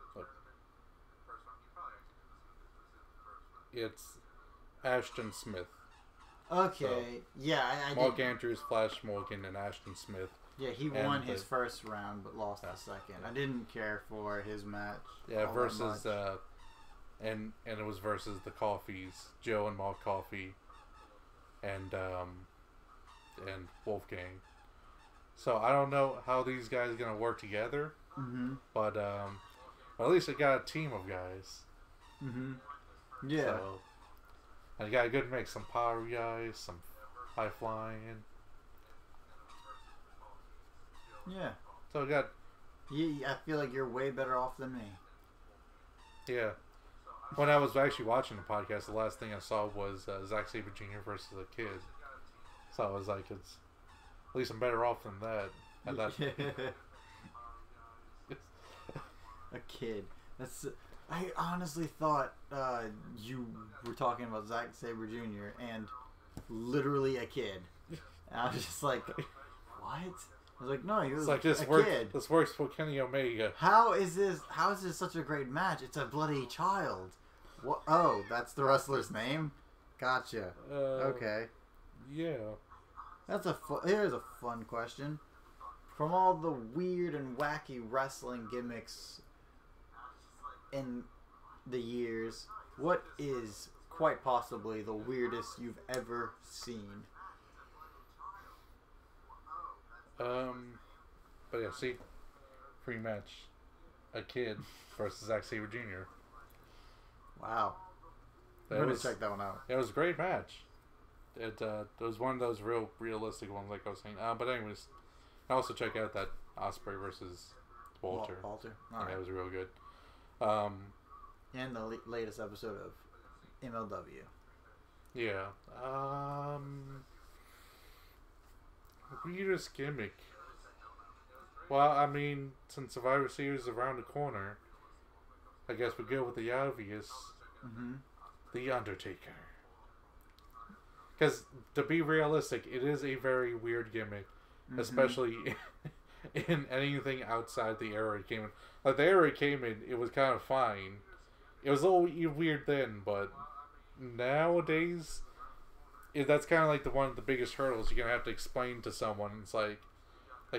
It's Ashton Smith. Okay, So, yeah, I Mark did. Andrews, Flash Morgan, and Ashton Smith. Yeah, he won his first round, but lost the second. I didn't care for his match. Yeah, versus and it was versus the Coffees, Joe and Mark Coffey, and Wolfgang. So I don't know how these guys are gonna work together, but at least they got a team of guys. Yeah. So, and you got a good mix, some power guys, some high flying. Yeah. So we got. I feel like you're way better off than me. Yeah. When I was actually watching the podcast, the last thing I saw was Zack Sabre Jr. versus a kid. So I was like, it's at least I'm better off than that. And that a kid. That's. I honestly thought you were talking about Zack Sabre Jr. and literally a kid. And I was just like, what? I was like, no, he was like kid. This works for Kenny Omega. How is this such a great match? It's a bloody child. What? Oh, that's the wrestler's name? Gotcha. Okay. Yeah. Here's a fun question. From all the weird and wacky wrestling gimmicks in the years, what is quite possibly the weirdest you've ever seen? But yeah, see, free match, a kid versus Zack Sabre Jr. Wow. I'm gonna check that one out. It was a great match. It was one of those realistic ones, like I was saying. But anyways, I also check out that Ospreay versus Walter. Walter. All right. That was real good. And the latest episode of MLW. Yeah. Weirdest gimmick. Well, I mean, since Survivor Series is around the corner, I guess we go with the obvious. The Undertaker. Because, to be realistic, it is a very weird gimmick. Especially in anything outside the era it came in. Like, the era it came in, it was kind of fine. It was a little weird then, but nowadays, that's kind of like one of the biggest hurdles you're going to have to explain to someone. It's like,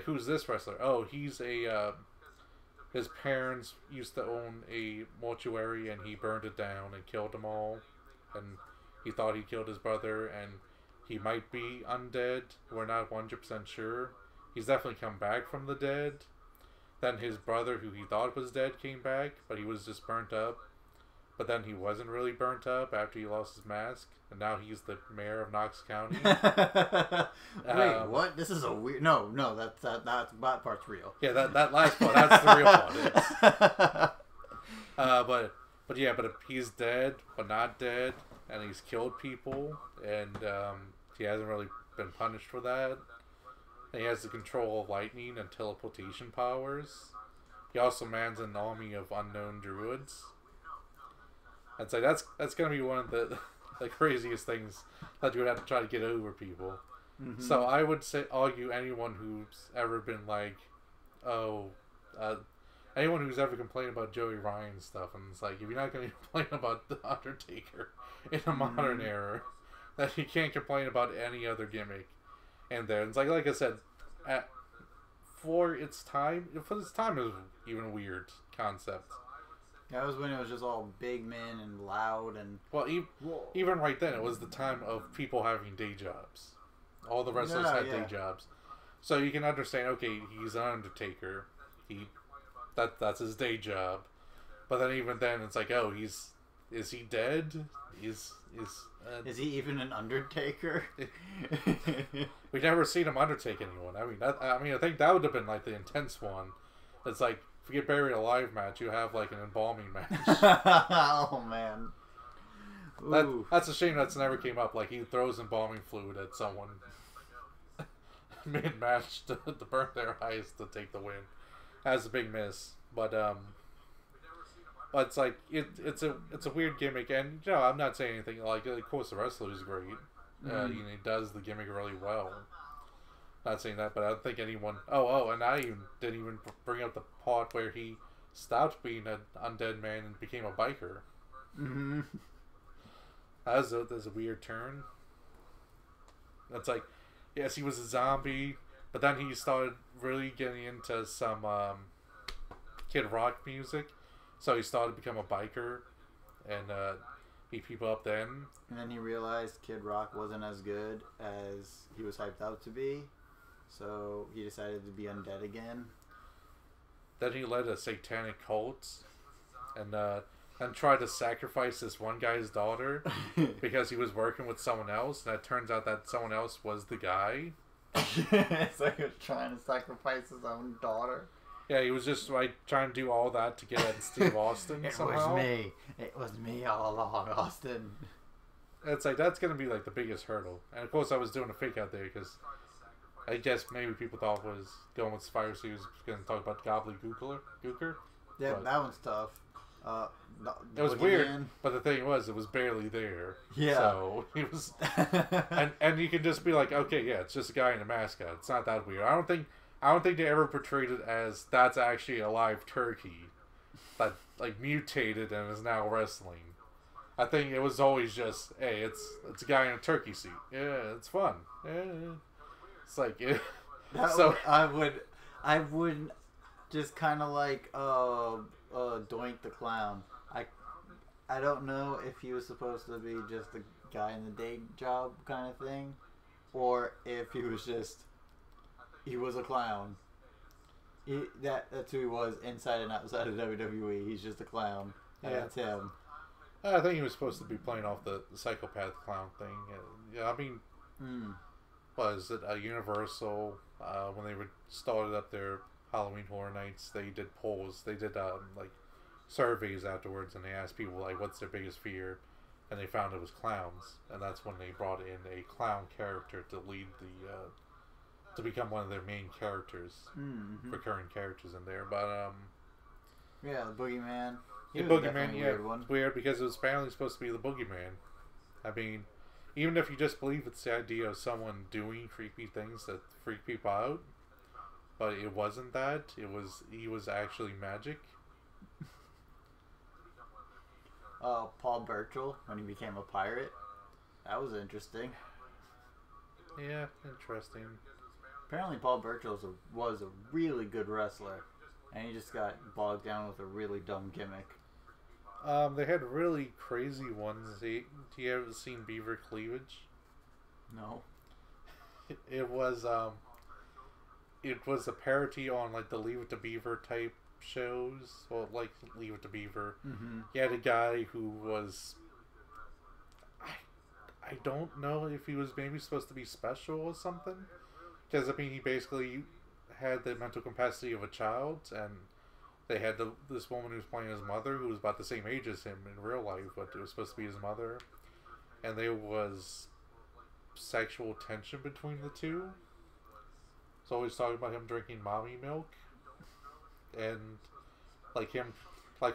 who's this wrestler? Oh, he's his parents used to own a mortuary and he burned it down and killed them all. And he thought he killed his brother and he might be undead. We're not 100% sure. He's definitely come back from the dead. Then his brother, who he thought was dead, came back, but he was just burnt up. But then he wasn't really burnt up after he lost his mask. And now he's the mayor of Knox County. Wait, what? This is a weird... No, that part's real. Yeah, that last part, that's the real part. But he's dead, but not dead. And he's killed people. And he hasn't really been punished for that. And he has the control of lightning and teleportation powers. He also mans an army of unknown druids. I'd say that's going to be one of the craziest things that you would have to try to get over people. So I would argue anyone who's ever been like, anyone who's ever complained about Joey Ryan stuff, and it's like, if you're not going to complain about The Undertaker in a modern era, that you can't complain about any other gimmick. And there, it's like I said, for its time, it was even a weird concept. That was when it was just all big men and loud and... Well, even right then, it was the time of people having day jobs. All the wrestlers had day jobs. So you can understand, okay, he's an Undertaker. That's his day job. But then even then, it's like, is he dead? Is he even an Undertaker? We've never seen him undertake anyone. I think that would have been like the intense one. It's like, if you get buried alive match, you have like an embalming match. Oh man, that's a shame that's never came up. Like he throws embalming fluid at someone. mid-match to burn their eyes to take the win. That's a big miss, but it's like it's a weird gimmick, and I'm not saying anything like. Of course, the wrestler is great. He does the gimmick really well. Not saying that, but I don't think anyone. And I didn't even bring up the part where he stopped being an undead man and became a biker. Mm-hmm. That's a weird turn. It's like, yes, he was a zombie, but then he started really getting into some Kid Rock music. So he started to become a biker and beat people up then. And then he realized Kid Rock wasn't as good as he was hyped out to be. So he decided to be undead again. Then he led a satanic cult and tried to sacrifice this one guy's daughter because he was working with someone else. And it turns out that someone else was the guy. So he was trying to sacrifice his own daughter. Yeah, he was just like trying to do all that to get at Steve Austin. It somehow. was me. It was me all along, Austin. It's like that's gonna be like the biggest hurdle. And of course, I was doing a fake out there because I guess maybe people thought was going with Spires. He was going to talk about Gobbledygooker. Yeah, but that one's tough. It was weird, but the thing was, it was barely there. Yeah. So he was, and you can just be like, okay, yeah, it's just a guy in a mascot. It's not that weird. I don't think they ever portrayed it as that's actually a live turkey that like mutated and is now wrestling. I think it was always just, hey, it's a guy in a turkey suit. Yeah, it's fun. Yeah, it's like I would just kind of like Doink the Clown. I don't know if he was supposed to be just a guy in the day job kind of thing, or if he was a clown. That's who he was inside and outside of WWE. He's just a clown. Yeah, that's him. I think he was supposed to be playing off the psychopath clown thing. Yeah, I mean, was it Universal when they started up their Halloween Horror Nights? They did polls. They did like surveys afterwards, and they asked people like, "What's their biggest fear?" And they found it was clowns, and that's when they brought in a clown character to lead to become one of their main characters, recurring characters in there. But yeah, the Boogeyman. The Boogeyman, yeah, weird because it was apparently supposed to be the Boogeyman. I mean, even if you just believe it's the idea of someone doing creepy things that freak people out, but it wasn't that. He was actually magic. Paul Burchill, when he became a pirate. That was interesting. Yeah, interesting. Apparently Paul Burchill was a really good wrestler, and he just got bogged down with a really dumb gimmick. They had really crazy ones. Do you ever seen Beaver Cleavage? No. It was a parody on like the Leave It to Beaver type shows. Well, like Leave It to Beaver. You had a guy who was, I don't know if he was maybe supposed to be special or something, because I mean he basically had the mental capacity of a child, and they had this woman who was playing his mother, who was about the same age as him in real life, but it was supposed to be his mother, and there was sexual tension between the two. It's always talking about him drinking mommy milk, and like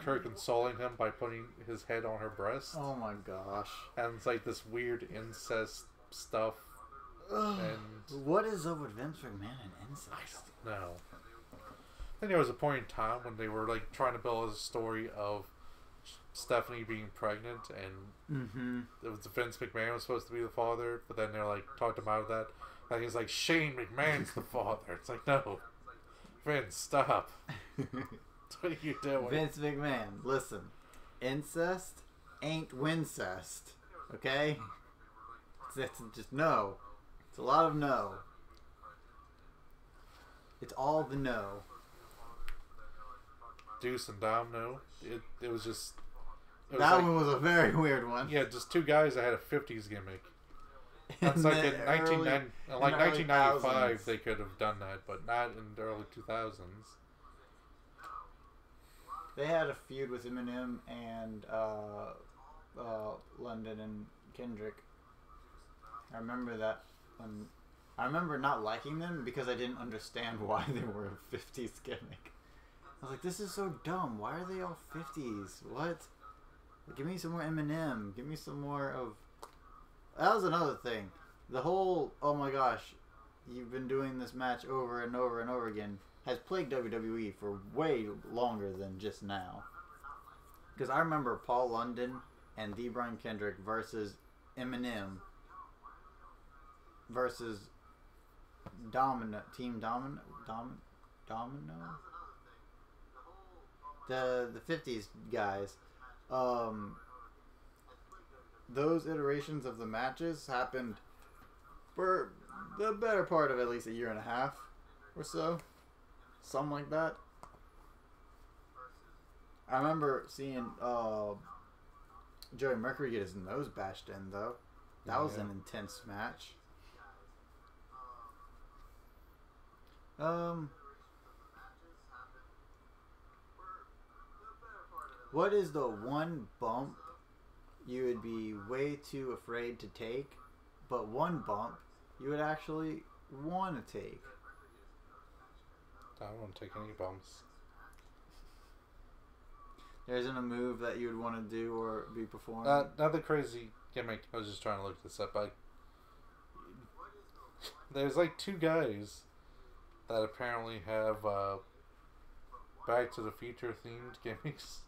her consoling him by putting his head on her breast. Oh my gosh! And it's like this weird incest stuff. And what is up with Vince McMahon and incest? I don't know. Then there was a point in time when they were like trying to build a story of Stephanie being pregnant, and it was Vince McMahon was supposed to be the father, but then they're like talked him out of that. And he's like, Shane McMahon's the father. It's like, no, Vince, stop. What are you doing? Vince McMahon, listen, incest ain't wincest, okay? It's just no. It's a lot of no. It's all the no. Deuce and Dom, no. It was just... That one was a very weird one. Yeah, just two guys that had a 50s gimmick. That's like in 1995 they could have done that, but not in the early 2000s. They had a feud with Eminem and London and Kendrick. I remember that when I remember not liking them because I didn't understand why they were a 50s gimmick. I was like, this is so dumb. Why are they all 50s? What? Give me some more Eminem. Give me some more of... That was another thing. The whole, oh my gosh, you've been doing this match over and over and over again has plagued WWE for way longer than just now. Because I remember Paul London and D. Brian Kendrick versus Eminem versus Team Domino? The 50s guys. Those iterations of the matches happened for the better part of at least a year and a half or so. Something like that. I remember seeing Joey Mercury get his nose bashed in, though. That was an intense match. What is the one bump you would be way too afraid to take, but one bump you would actually want to take? I don't want to take any bumps. There isn't a move that you would want to do or be performing? Not the crazy gimmick. I was just trying to look this up. There's like two guys that apparently have Back to the Future themed gimmicks.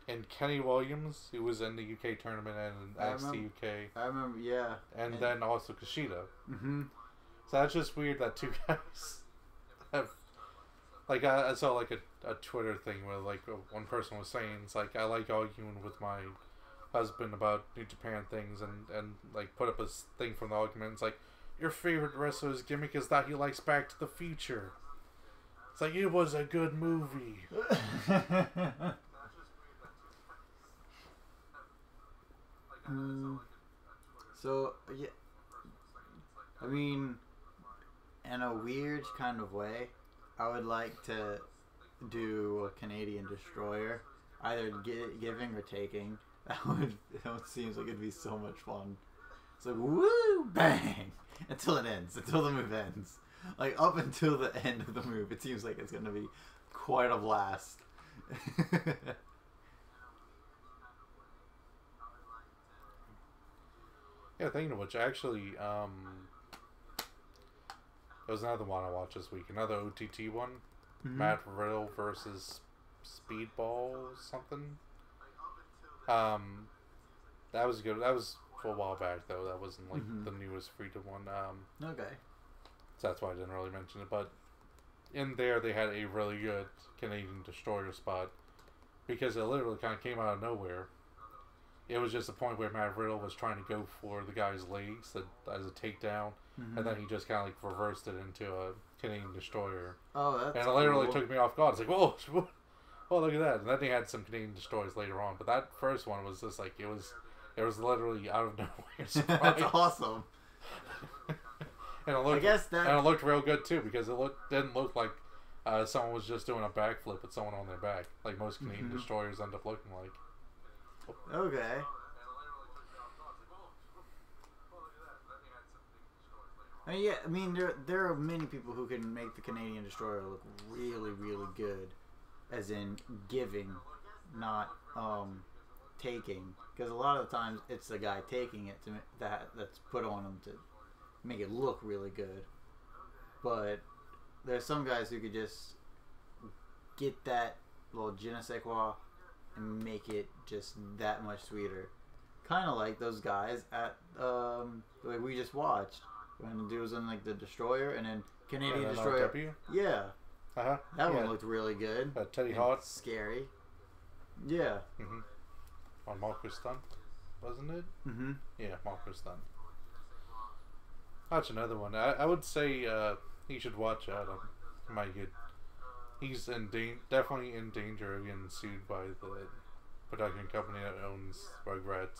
And Kenny Williams, who was in the UK tournament and NXT UK. I remember, yeah. And then also Kushida. Mm-hmm. So that's just weird that two guys have... Like, I saw like a Twitter thing where like one person was saying, it's like, I like arguing with my husband about New Japan things and like put up a thing from the argument. It's like, your favorite wrestler's gimmick is that he likes Back to the Future. It's like, it was a good movie. So, yeah, I mean, in a weird kind of way, I would like to do a Canadian Destroyer, either giving or taking. That seems like it'd be so much fun. It's like, woo, bang, until it ends, until the move ends. Like, up until the end of the move, it seems like it's going to be quite a blast. Yeah, thinking of which, actually, there was another one I watched this week, another OTT one, Matt Riddle versus Speedball something. That was good. That was for a while back, though. That wasn't like the newest Freedom one. Okay. So that's why I didn't really mention it. But in there, they had a really good Canadian Destroyer spot because it literally kind of came out of nowhere. It was just a point where Matt Riddle was trying to go for the guy's legs as a takedown, and then he just kind of like reversed it into a Canadian Destroyer. Oh, that's And it literally took me off guard. It's like, whoa, oh, look at that. And then they had some Canadian Destroyers later on. But that first one was just like, it was literally out of nowhere. That's awesome. And it looked, I guess that... and it looked real good, too, because it didn't look like someone was just doing a backflip with someone on their back, like most Canadian Destroyers end up looking like. Okay. Yeah, I mean, there are many people who can make the Canadian Destroyer look really, really good, as in giving, not taking. Because a lot of the times it's the guy taking it that's put on him to make it look really good. But there's some guys who could just get that little je ne sais quoi and make it just that much sweeter. Kind of like those guys at like we just watched when the dude was in like the Destroyer and then Canadian Destroyer. Yeah, that one looked really good. Teddy Hart, scary. Yeah. On Marcus Stunt, wasn't it? Yeah, Marcus Stunt. That's another one. I would say you should watch Adam. He might get. He's definitely in danger of getting sued by the production company that owns Rugrats.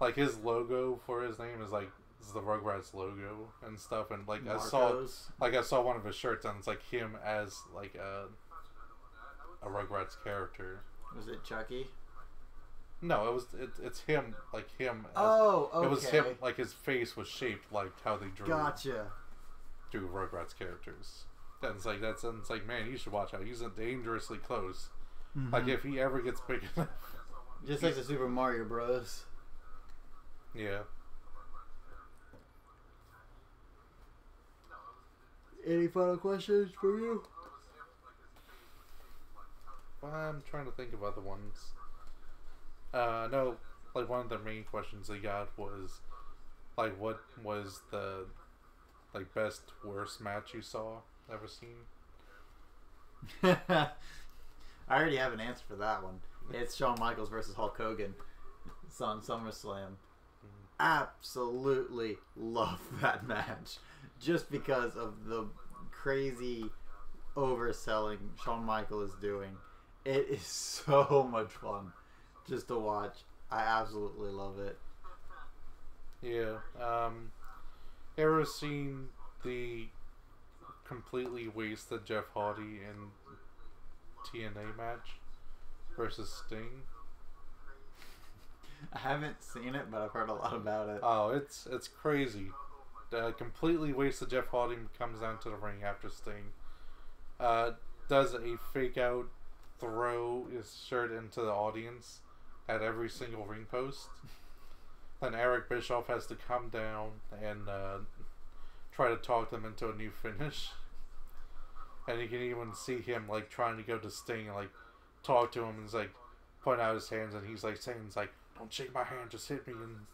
Like his logo for his name is like the Rugrats logo and stuff, and like Marcos. I saw one of his shirts and it's like him as like a Rugrats character. Was it Chucky? No, it's him, like him. Oh, okay. It was him, like his face was shaped like how they drew. Gotcha. Drew Rugrats characters. And it's like, man, you should watch out. He's dangerously close. Mm-hmm. Like if he ever gets big enough. Just like the Super Mario Bros. Yeah. Any final questions for you? Well, I'm trying to think of other ones. No, like one of the main questions they got was, like, what was the, like, best, worst match you saw, ever seen? I already have an answer for that one. It's Shawn Michaels versus Hulk Hogan. It's on SummerSlam. Absolutely love that match. Just because of the crazy overselling Shawn Michaels is doing. It is so much fun just to watch. I absolutely love it. Yeah. Ever seen the completely wasted Jeff Hardy in TNA match versus Sting? I haven't seen it, but I've heard a lot about it. Oh, it's crazy. Completely wasted Jeff Hardy comes down to the ring after Sting. Does a fake out, throw his shirt into the audience at every single ring post. Then Eric Bischoff has to come down and try to talk them into a new finish. And you can even see him like trying to go to Sting and like talk to him and like point out his hands, and he's like saying, "It's like, don't shake my hand, just hit me," and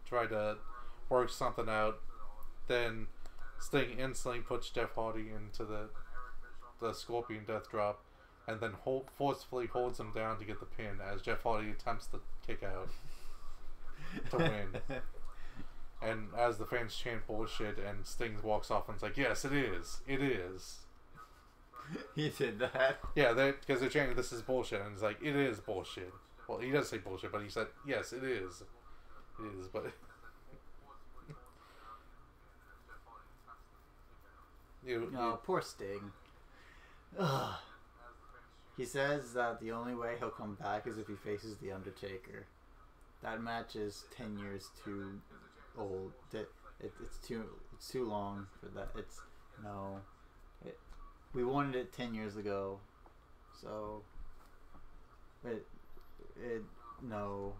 try to work something out. Then Sting instantly puts Jeff Hardy into the Scorpion Death Drop, and then forcefully holds him down to get the pin as Jeff Hardy attempts to kick out to win. And as the fans chant bullshit, and Sting walks off and it's like, "Yes, it is. It is." He did that? Yeah, because they're chanting, "This is bullshit," and it's like, "It is bullshit." Well, he does say bullshit, but he said, "Yes, it is. It is," but... Poor Sting. Ugh. He says that the only way he'll come back is if he faces The Undertaker. That match is 10 years too old. It's too long for that. We wanted it 10 years ago, so no.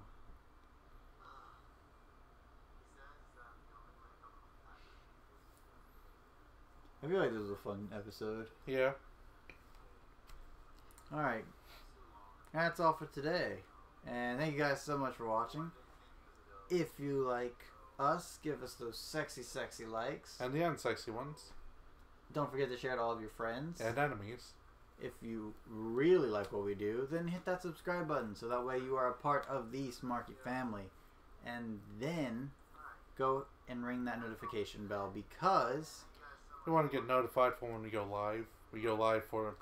I feel like this was a fun episode. Yeah. Alright. That's all for today. And thank you guys so much for watching. If you like us, give us those sexy, sexy likes. And the unsexy ones. Don't forget to share it to all of your friends. And enemies. If you really like what we do, then hit that subscribe button so that way you are a part of the Smarky family. And then go and ring that notification bell, because we want to get notified for when we go live. We go live for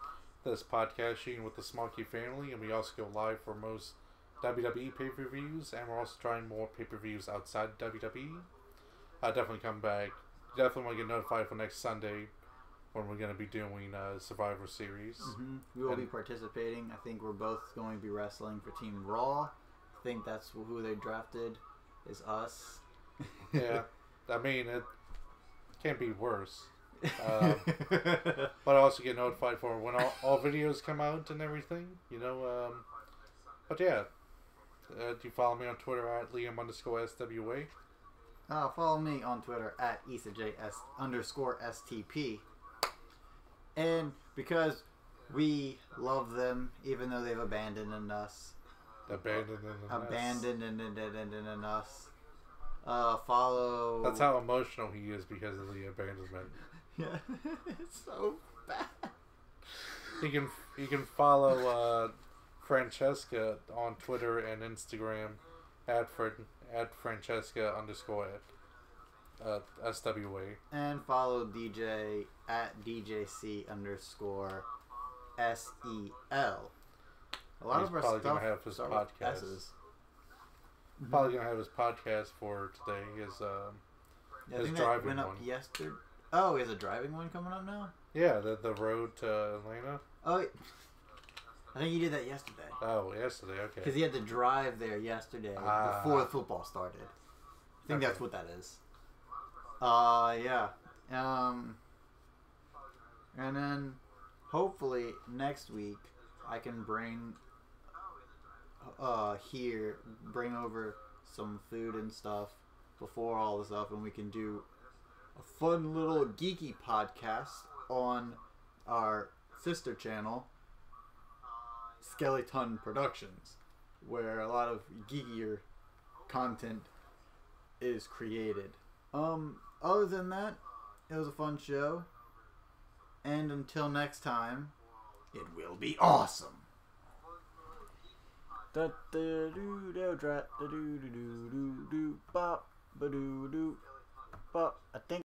this podcast shooting with the Smarky family, and we also go live for most WWE pay-per-views, and we're also trying more pay-per-views outside WWE. Definitely come back. Definitely want to get notified for next Sunday when we're going to be doing Survivor Series. Mm-hmm. We will be participating. I think we're both going to be wrestling for Team Raw. I think that's who they drafted, is us. Yeah. I mean, it can't be worse. But I also get notified for when all videos come out and everything, but yeah, do you follow me on Twitter at Liam_SWA? Follow me on Twitter at IsaJS_STP. And because we love them, even though they've abandoned us. Follow. That's how emotional he is because of the abandonment. Yeah, it's so bad. You can follow Francesca on Twitter and Instagram at Francesca_SWA. And follow DJ at DJC_SEL. A lot He's of our probably stuff gonna have his start with podcast. S's. Probably gonna have his podcast for today. His driving went up one. yesterday. Oh, he has a driving one coming up now? Yeah, the road to Atlanta. Oh, I think he did that yesterday. Oh, yesterday, okay. Because he had to drive there yesterday before the football started. I think that's what that is. Yeah. And then hopefully next week I can bring over some food and stuff before all the stuff, and we can do a fun little geeky podcast on our sister channel, Skeleton Productions, where a lot of geekier content is created. Other than that, it was a fun show, and until next time, it will be awesome. Da da do do dra da do do do do do bop ba do do bop. I think.